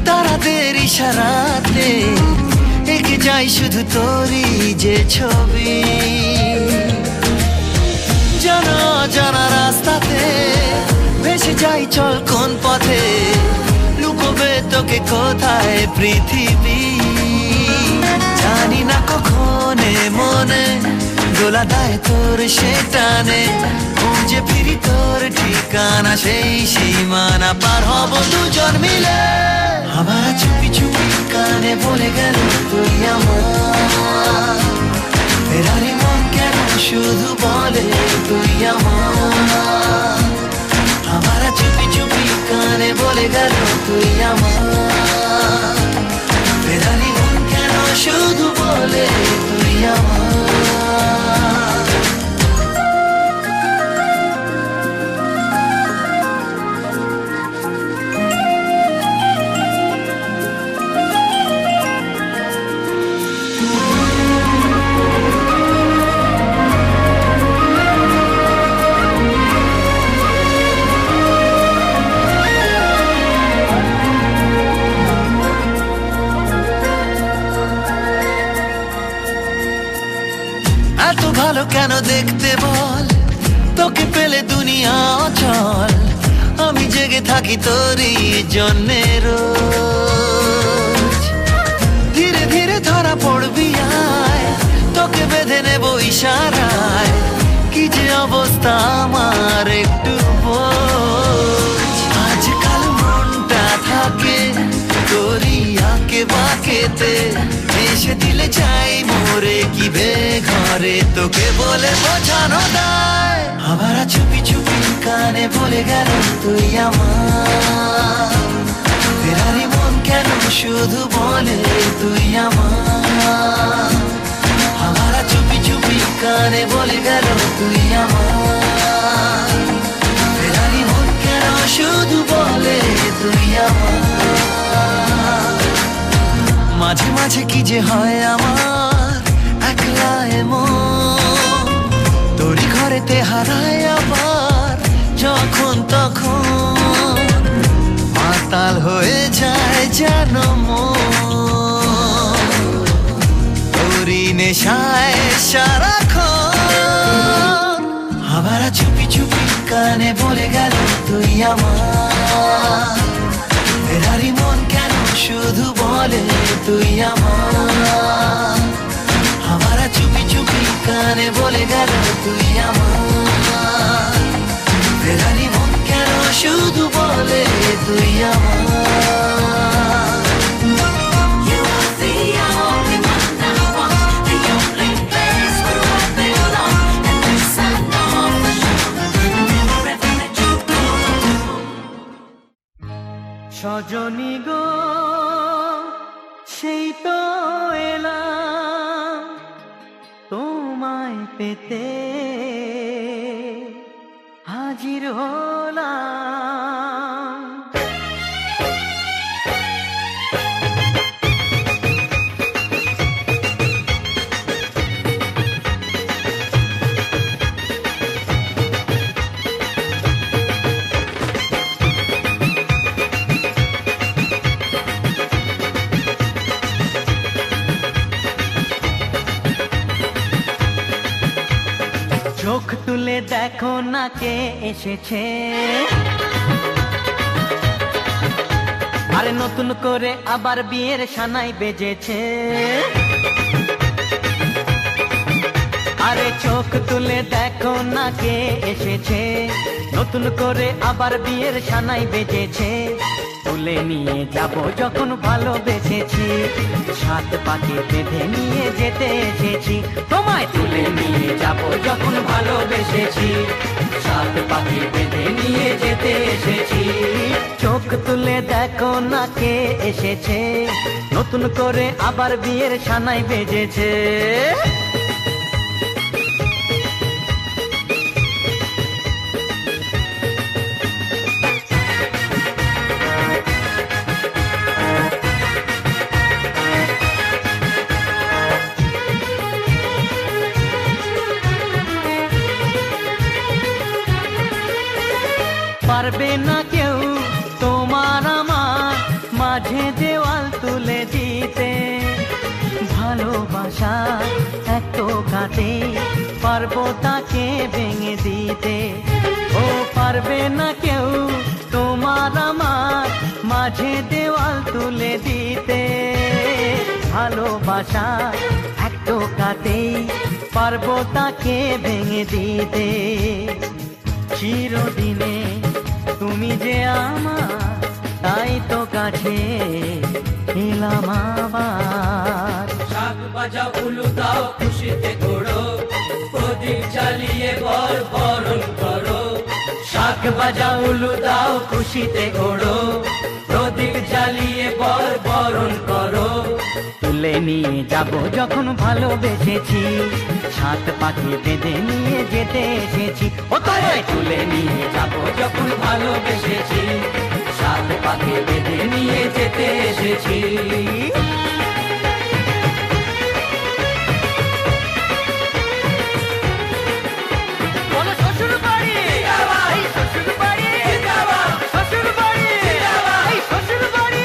Speaker 8: তারাদের ইশারাতে এঁকে যাই শুধু তোরই যে ছবি, জানা জানা রাস্তাতে ভেসে যাই চল কোন পথে, লুকোবে তোকে কোথায় পৃথিবী। জানি না কখন মনে দোলা দেয় তোর সে টানে, খুঁজে ফিরি তোর ঠিকানা সেই সীমানা পার হব দুজন মিলে। আবার চুপি চুপি কানে বলে গেল তুই আমার, ফেরারি মন কেন শুধু বলে তুই আমার। আবার চুপি চুপি কানে বলে গেল তুই আমার, ফেরারি মন কেন শুধু বলে তুই আমার। এত ভালো কেন দেখতে বল, তোকে পেলে দুনিয়া অচল, আমি জেগে থাকি তোরই জন্যে রোজ। ধীরে ধীরে ধরা পড়বি আয়, তোকে বেঁধে নেব ইশারায়, কি যে অবস্থা আমার একটু বোঝ। আজকাল মনটা থাকে তোরই আঁকে বাঁকেতে, এসে দিলে চাই মোরে কি ঘরে তোকে বলে বোঝানো দায়। আবার চুপি চুপি কানে বলে গেল তুই আমার, ফেরারি মন কেন শুধু বলে তুই আমার। আবার চুপি চুপি কানে বলে গেল তুই আমার, ফেরারি মন কেন শুধু বলে তুই আমার। মাঝে মাঝে কি যে হয় আমার একলা এমন, তোরই ঘরেতে হারায় আবার যখন তখন, মাতাল হয়ে যায় যেন মন, তোরই নেশায় সারাক্ষণ। আবার চুপি চুপি কানে বলে গেল তুই আমার, ফেরারি মন কেন শুধু বলে তুই আমার। আবার চুপি চুপি কানে বলে গেল তুই আমার, ফেরারি মন কেন শুধু বলে তুই আমার।
Speaker 1: সজনী গো সেই তো এলাম তোমায় পেতে, হাজির হলাম।
Speaker 4: দেখো না কে এসেছে, আরে নতুন করে আবার বিয়ের সানাই বেজেছে। আরে চোখ তুলে দেখো না কে এসেছে, নতুন করে আবার বিয়ের সানাই বেজেছে। তুলে নিয়ে যাব যখন ভালোবেসেছি, সাত পাকে বেঁধে নিয়ে যেতে এসেছি। তোমায় তুলে নিয়ে যাব যখন ভালোবেসেছি, সাত পাকে বেঁধে নিয়ে যেতে এসেছি। চোখ তুলে দেখো না কে এসেছে, নতুন করে আবার বিয়ের সানাই বেজেছে। পারবে না কেউ তোমার আমার মাঝে দেওয়াল তুলে দিতে, ভালোবাসা এত কাটে পারবো তাকে ভেঙে দিতে। ও পারবে না কেউ তোমার আমার মাঝে দেওয়াল তুলে দিতে, ভালোবাসা এত কাটে পারবো তাকে ভেঙে দিতে। চিরদিনে তুমি যে আমার, তাই তো কাছে এলাম আবার।
Speaker 11: শাক বাজাও উলু দাও খুশিতে ঘোড়ো, প্রদীপ জ্বালিয়ে বর বরণ করো।
Speaker 4: শাক বাজাও উলু দাও খুশিতে ঘোড়ো, প্রদীপ জ্বালিয়ে বর বরণ করো। তুলে নিয়ে যাব যখন ভালোবেসেছি, সাত পাকে বেঁধে নিয়ে যেতে এসেছি। ও তোমায় তুলে নিয়ে যাব যখন ভালোবেসেছি, সাত পাকে বেঁধে নিয়ে যেতে এসেছি। বলো শ্বশুর বাড়ি, এই শ্বশুর বাড়ি, শ্বশুর বাড়ি, এই শ্বশুর বাড়ি।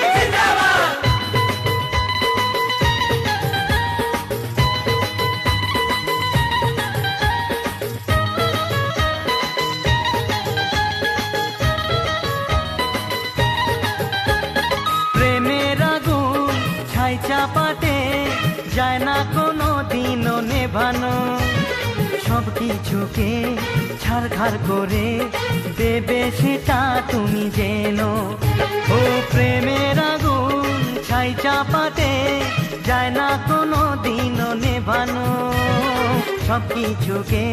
Speaker 4: প্রেমের আগুন ছাই চাপাতে যায় না কোনো দিনও নেভানো, সব কিছুকে ছাড়খাড় করে দেবে সেটা তুমি জেনো। ও প্রেমের আগুন ছাই চাপাতে যায় না কোনো দিনও নেভানো, সব কিছুকে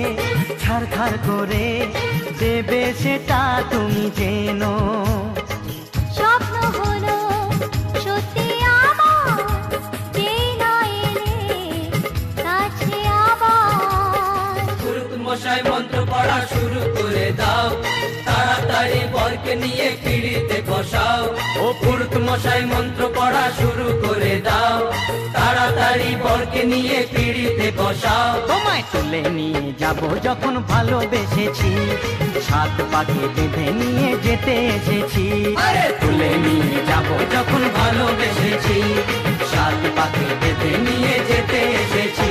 Speaker 4: ছাড়খাড় করে দেবে সেটা তুমি জেনো।
Speaker 3: স্বপ্ন হলো সত্যি আমার, যে না এলে কাছে আবার।
Speaker 11: পুরুত মশাই মন্ত্র পড়া শুরু করে দাও, তাড়াতাড়ি বরকে নিয়ে পিড়িতে বসাও। ও পুরুত মশাই মন্ত্র পড়া শুরু করে দাও, তাড়াতাড়ি বরকে নিয়ে পিড়িতে বসাও।
Speaker 4: তোমায় তুলে নিয়ে যাব যখন ভালোবেসেছি, সাত পাকে বেঁধে নিয়ে যেতে এসেছি।
Speaker 11: আরে
Speaker 4: তুলে নিয়ে যাব যখন ভালোবেসেছি, সাত পাকে বেঁধে নিয়ে যেতে এসেছি।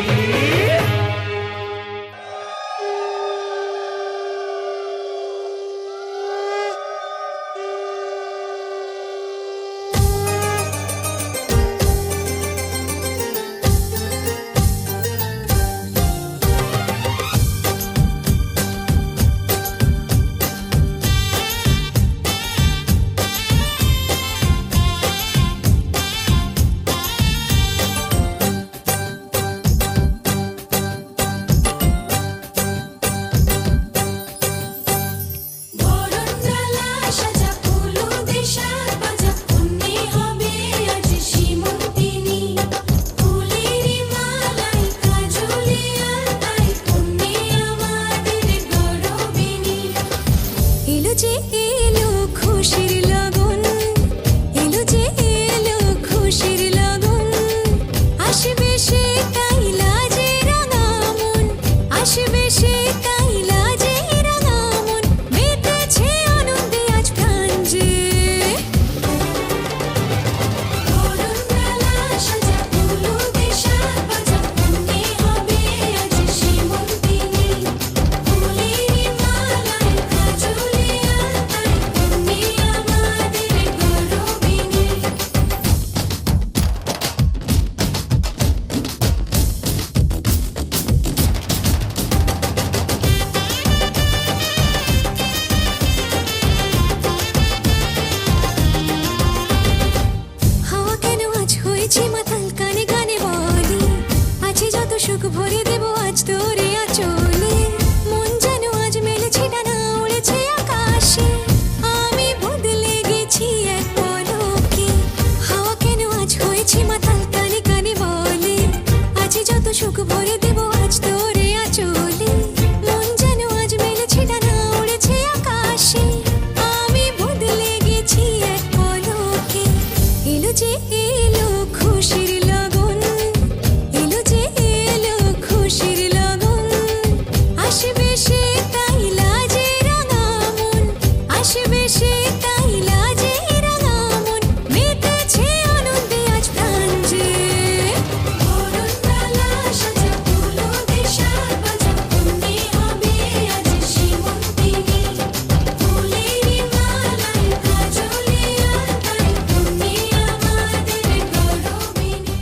Speaker 12: যে এলো খুশির লগন, এলো যে এলো খুশির লগন, আসবে সে তাই লাজে রাঙা মন, আসবে সে তাই লাজে রাঙা মন, মেতেছে আনন্দে আজ প্রাণ যে। বরণডালা সাজা ফুলো দেশার বাজা, তুমি হবে আজ সীমন্তিনী, ফুলেরই মালায় কাজলে আলতায়, তুমি আমাদের গৌরবিনী।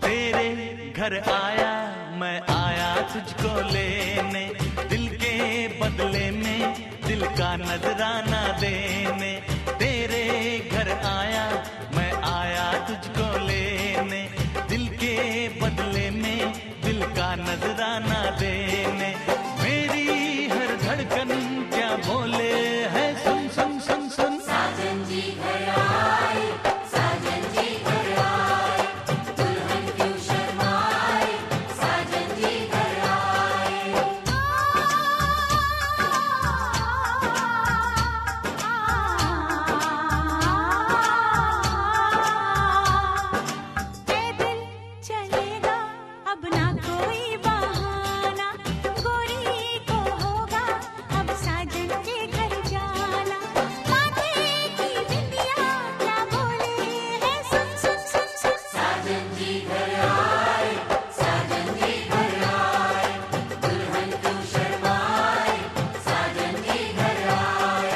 Speaker 9: तेरे घर आया मैं आया तुझको लेने, दिल के बदले में दिल का नजराना देने। तेरे घर आया मैं आया तुझको लेने, दिल के बदले में दिल का नजराना देने। मेरी हर धड़कन क्या बोले है सुन सुन सुन सुन। साजन जी घर आए, साजन जी घर आए, दुल्हन क्यों शर्माए, साजन जी घर आए।
Speaker 3: पैदल चलेगा अब ना कोई बहाना, गोरी को होगा अब साजन के घर जाना। माथे की बिंदिया क्या बोले है सुन सुन सुन सुन। साजन जी घर आए, साजन जी घर आए, दुल्हन क्यों शर्माए, साजन जी घर आए।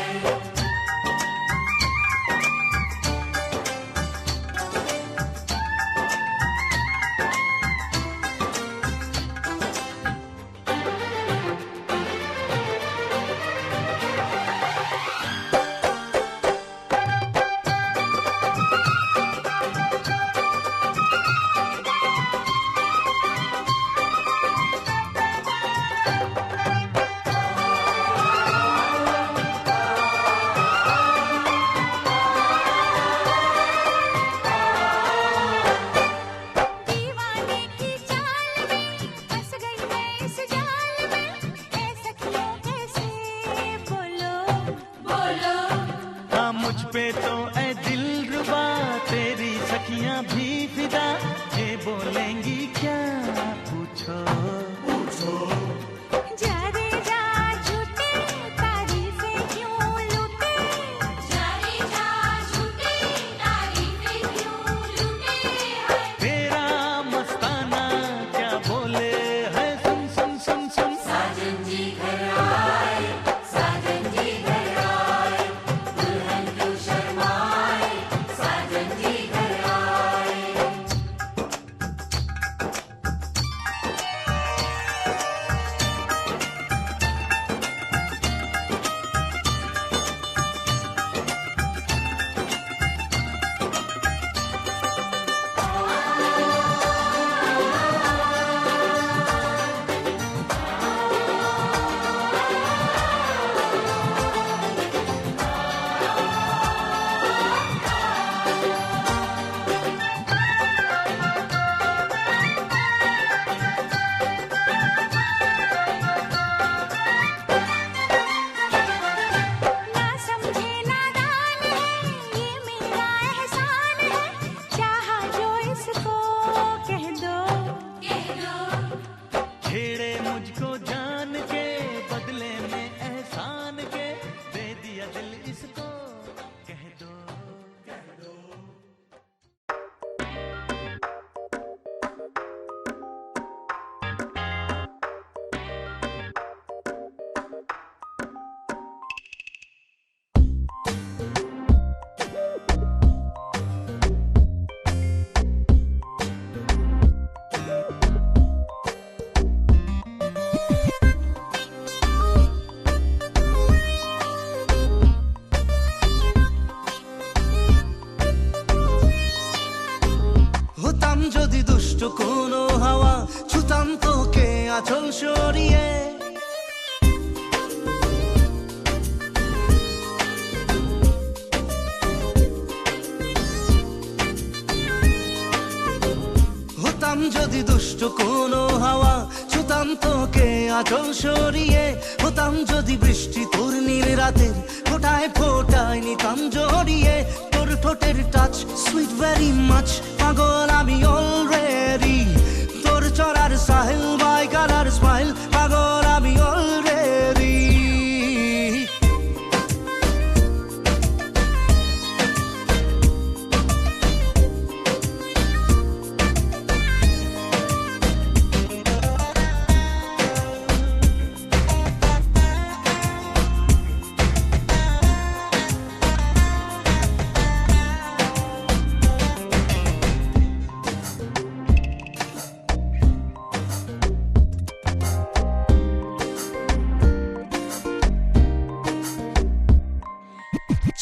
Speaker 3: दीवाने की चाल में फंस गई मैं इस जाल में, ऐ सखियों कैसे बोलो बोलो।
Speaker 9: हाँ मुझ पे तो ऐ दिलरुबा तेरी सखियां भी फिदा, ये बोलेंगी क्या पूछो पूछो।
Speaker 3: जा रे जा झूठे तारीफें क्यों लूटे, जा रे जा झूठे तारीफें क्यों लूटे है।
Speaker 9: तेरा मस्ताना क्या बोले है सुन सुन सुन सुन।
Speaker 3: साजन जी घर आए, साजन जी घर आए, दुल्हन क्यों शर्माए, साजन जी घर आए।
Speaker 8: আঁচল সরিয়ে। হতাম যদি দুষ্ট কোনো হাওয়া, ছুতাম তোকে আঁচল সরিয়ে। হতাম যদি বৃষ্টি তোর নীল রাতের ফোটায় ফোটায় নিতাম জড়িয়ে। তোর ঠোঁটের টাচ সুইট ভেরি মাচ, পাগল আমি অলরেডি। তোর চড়ার সাহেল বাই কালার স্মাইল, পাগল আমি অলরেডি।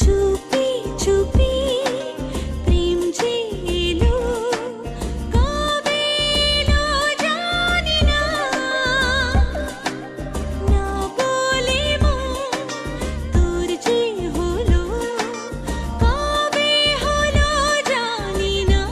Speaker 12: চুপি চুপি প্রেম যে এলো, কবে এলো জানি না, না বলে মন তোর যে হলো, কবে হলো জানি না।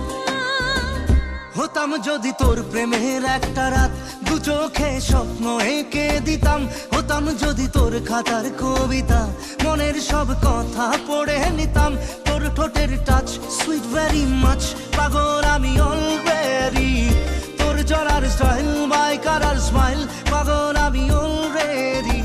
Speaker 8: হতাম যদি তোর প্রেমের একটা রাত, দু চোখে স্বপ্ন এঁকে দিতাম। হতাম যদি তোর খাতার কবিতা, মনের সব কথা পড়ে নিতাম। তোর ঠোঁটের টাচ সুইট ভেরি মাচ, পাগল আমি অলরেডি। তোর জড়ার স্টাইল বাই কালার স্মাইল, পাগল আমি অলরেডি।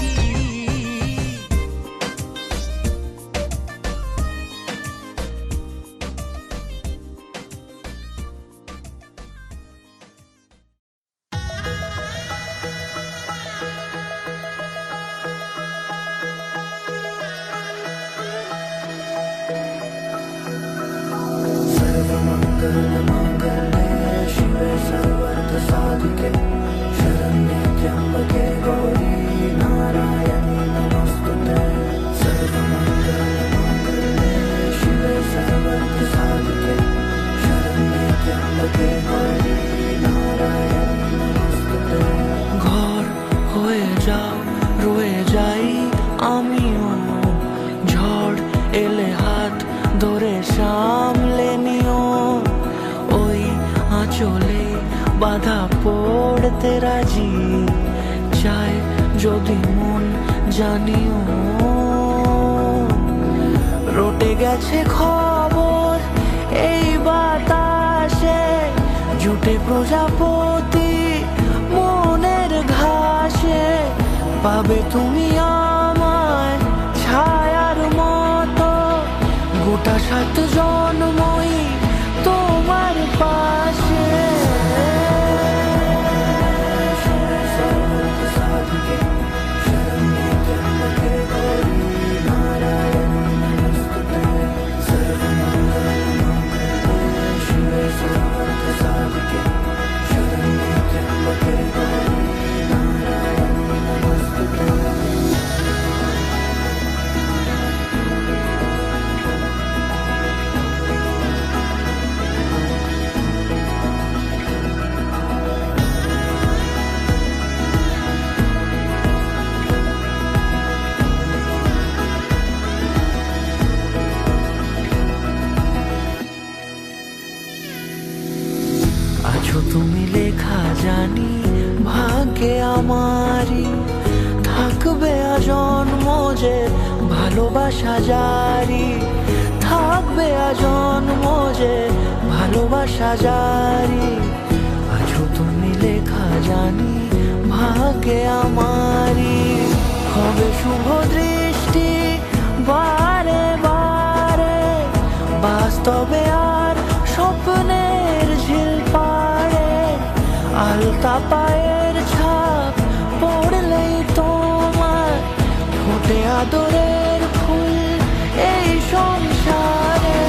Speaker 13: ঘর হয়ে যাও, রয়ে যাই আমিও। ঝড় এলে হাত ধরে সামলে নিও। ওই আঁচলে বাধা পড়তে রাজি, চাই যদি মন জানিও। রটে গেছে খবর এই বাতাসে, জুটে প্রজাপতি মনের ঘাসে। পাবে তুমি আমায় ছায়ার মতো, গোটা 7 জন্মই তোমার পাশে। আছো তুমি লেখা জানি ভাগ্যে আমারই, থাকবে আজন্ম যে ভালোবাসা জারি। থাকবে আজন্ম যে ভালোবাসা জারি। আছো তুমি লেখা জানি ভাগ্যে আমারই। হবে শুভ দৃষ্টি বারে বারে, বাস্তবে আর স্বপ্নের ঝিল পাড়ে। আলতা পায়ের ছাপ পড়লেই তোমার ফোটে আদরের ফুল এই সংসারে।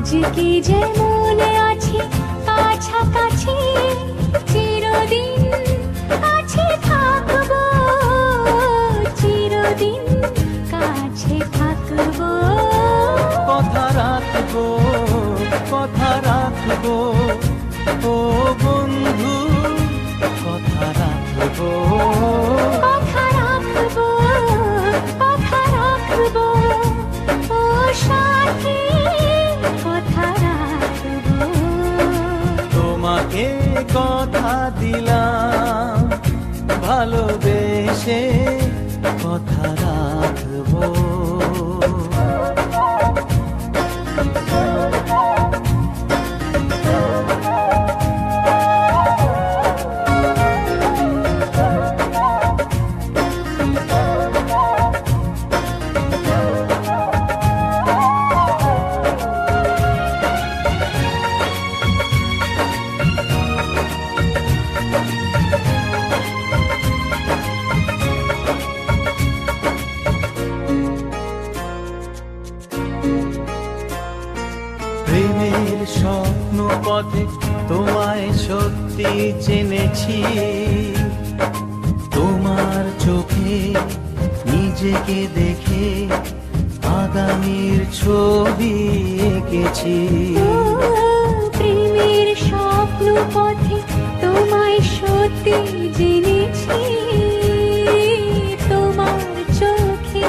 Speaker 12: আজকে যেমন আছি কাছাকাছি চিরদিন কাছে থাকবো, চিরদিন কাছে থাকবো।
Speaker 13: কথা রাখবো, কথা রাখবো, ও বন্ধু কথা রাখবো,
Speaker 12: কথা রাখবো, কথা রাখবো, ও সাথী কথা রাখবো।
Speaker 13: তোমাকে কথা দিলাম ভালোবেসে কথা রাখবো। প্রেমের স্বপ্ন পথে তোমায় সত্যি চিনেছি, তোমার চোখে নিজেকে দেখে আগামীর ছবি এঁকেছি।
Speaker 12: প্রেমের স্বপ্ন পথে তোমায় সত্যি জেনেছি, তোমার চোখে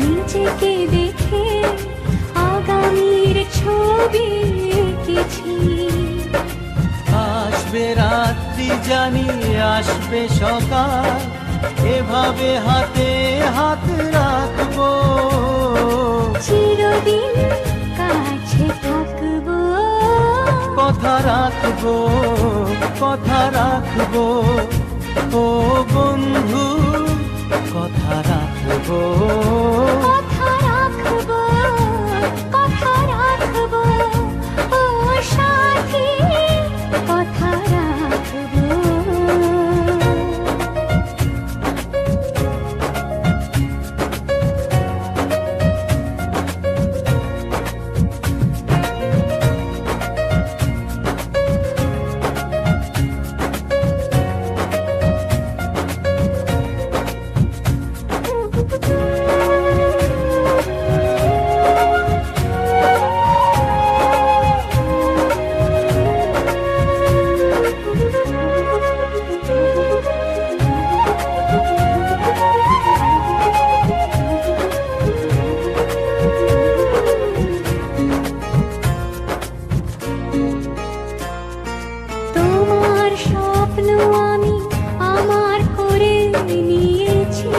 Speaker 12: নিজেকে দেখে আগামীর ছবি এঁকেছি।
Speaker 13: আসবে রাত্রি জানি আসবে সকাল, এভাবে হাতে হাত রাখবো,
Speaker 12: চিরদিন কাছে থাকবো।
Speaker 13: কথা রাখবো, কথা রাখবো, ও বন্ধু কথা রাখবো,
Speaker 12: কথা রাখবো, কথা রাখবো, ও সাথী কথা রাখবো। তোমার স্বপ্ন আমি আমার করে নিয়েছি,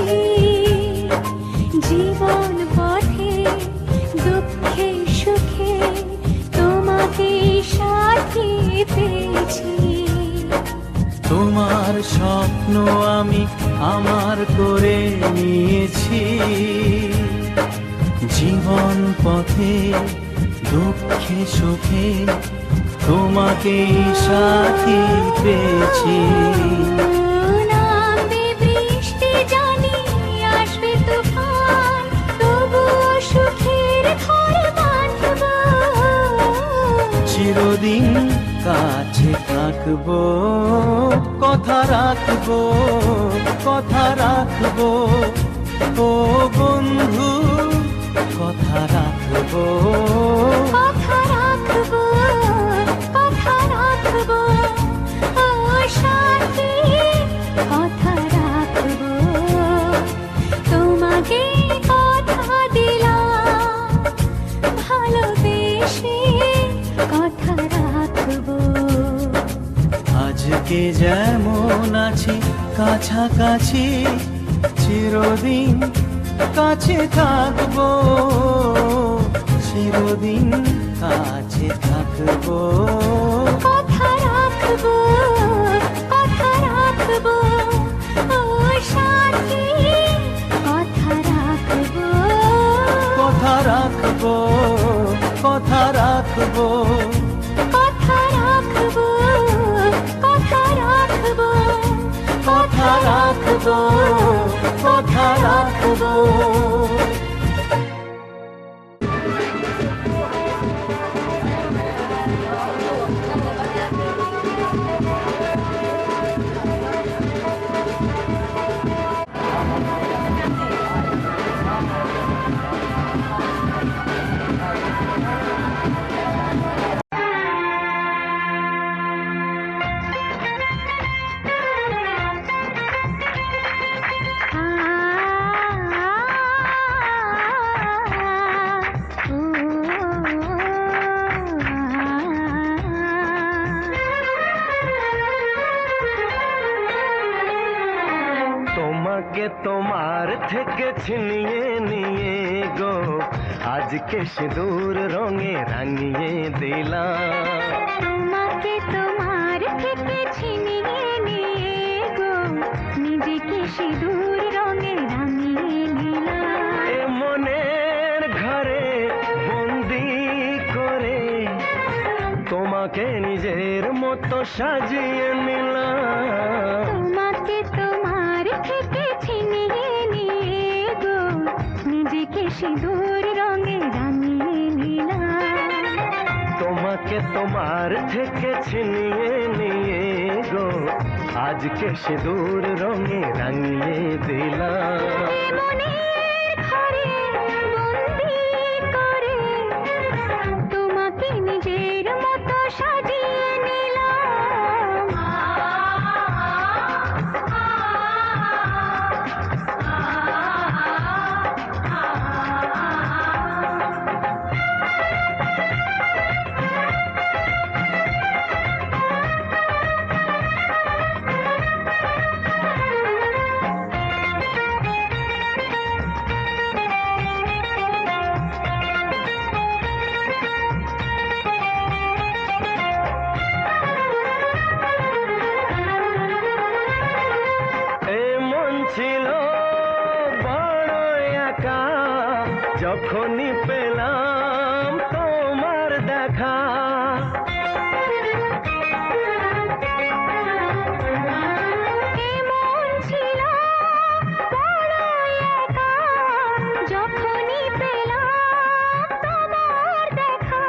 Speaker 12: জীবন পথে দুঃখে সুখে তোমাকে সাথী পেয়েছি।
Speaker 13: তোমার স্বপ্ন আমি আমার করে নিয়েছি, জীবন পথে দুঃখে সুখে তোমাকে সাথী পেয়েছি।
Speaker 12: নামবে বৃষ্টি জানি আসবে তুফান, তবুও সুখের ঘর বাঁধবো,
Speaker 13: চিরদিন কাছে থাকবো, কথা রাখবো, কথা রাখবো, ও বন্ধু কথা রাখবো,
Speaker 12: কথা রাখবো, কথা রাখবো, ও সাথী কথা রাখবো। তোমাকে কথা দিলাম ভালোবেসে কথা রাখবো।
Speaker 13: আজকে যেমন আছি কাছাকাছি চিরদিন কাছে থাকবো, চিরদিন কাছে থাকবো,
Speaker 12: কথা রাখবো, কথা রাখবো, ও সাথী কথা রাখবো,
Speaker 13: কথা রাখবো, কথা রাখবো,
Speaker 12: কথা রাখবো, কথা রাখবো,
Speaker 13: কথা রাখবো, কথা রাখবো।
Speaker 1: তোমাকে তোমার থেকে ছিনিয়ে নিয়ে গো আজকে সিঁদুর রঙে রাঙিয়ে দিলাম।
Speaker 3: তোমাকে তোমার থেকে ছিনিয়ে নিয়ে গো নিজেকে সিঁদুর রঙে রাঙিয়ে নিলাম।
Speaker 1: এ মনের ঘরে বন্দি করে তোমাকে নিজের মতো সাজিয়ে নিলাম।
Speaker 3: তোমাকে তোমার থেকে ছিনিয়ে নিয়ে গো নিজেকে সিঁদুর রঙে রাঙিয়ে নিলাম।
Speaker 1: তোমাকে তোমার থেকে ছিনিয়ে নিয়ে গো আজকে সিঁদুর রঙে রাঙিয়ে দিলাম।
Speaker 3: মনের ঘরে বন্দি করে তোমাকে নিজের মতো সাজিয়ে নিলাম।
Speaker 1: ছিল বড় একা যখনই পেলাম তোমার দেখা।
Speaker 3: এমন ছিল বড় একা যখনই পেলাম তোমার দেখা।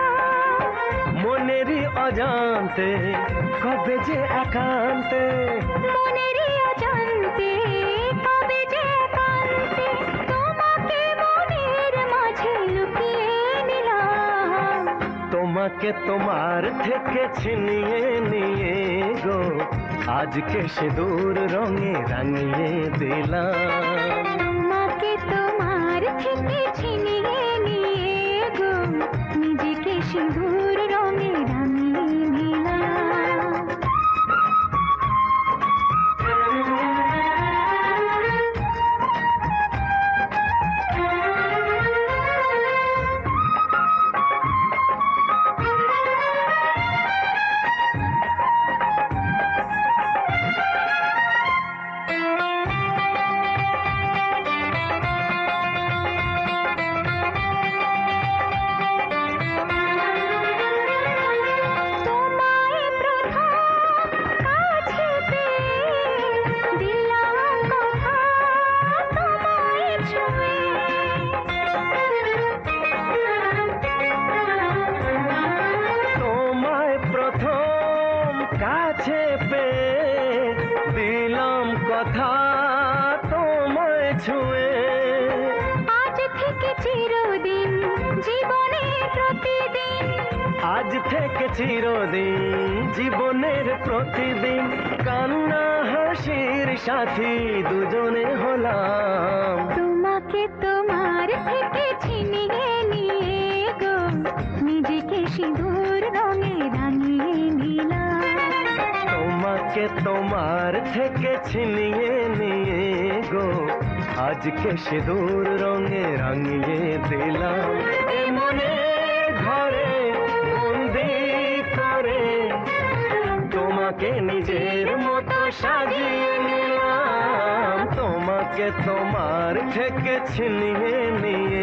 Speaker 1: মনেরই অজান্তে কবে যে একান্তে,
Speaker 3: মনেরই অজান্তে কবে যে একান্তে তোমাকে মনের মাঝে লুকিয়ে নিলাম।
Speaker 1: তোমাকে তোমার থেকে ছিনিয়ে নিয়ে গো আজকে সিঁদুর রঙে রাঙিয়ে দিলাম।
Speaker 3: তোমাকে তোমার থেকে ছিনিয়ে নিয়ে গো নিজেকে সিঁদুর রঙে রাঙিয়ে নিলাম।
Speaker 1: কাছে পেয়ে দিলাম কথা তোমায় ছুঁয়ে।
Speaker 3: আজ থেকে চিরদিন জীবনের প্রতিদিন,
Speaker 1: আজ থেকে চিরদিন জীবনের প্রতিদিন কান্না হাসির সাথী দুজনে হলাম।
Speaker 3: তোমাকে তোমার থেকে ছিনিয়ে নিয়ে গো নিজেকে সিঁদুর রঙে রাঙিয়ে নিলাম।
Speaker 1: তোমাকে তোমার থেকে ছিনিয়ে নিয়ে গো আজকে সিঁদুর রঙে রাঙিয়ে দিলাম। এ মনের ঘরে বন্দি করে তোমাকে নিজের মতো সাজিয়ে নিলাম। তোমাকে তোমার থেকে ছিনিয়ে নিয়ে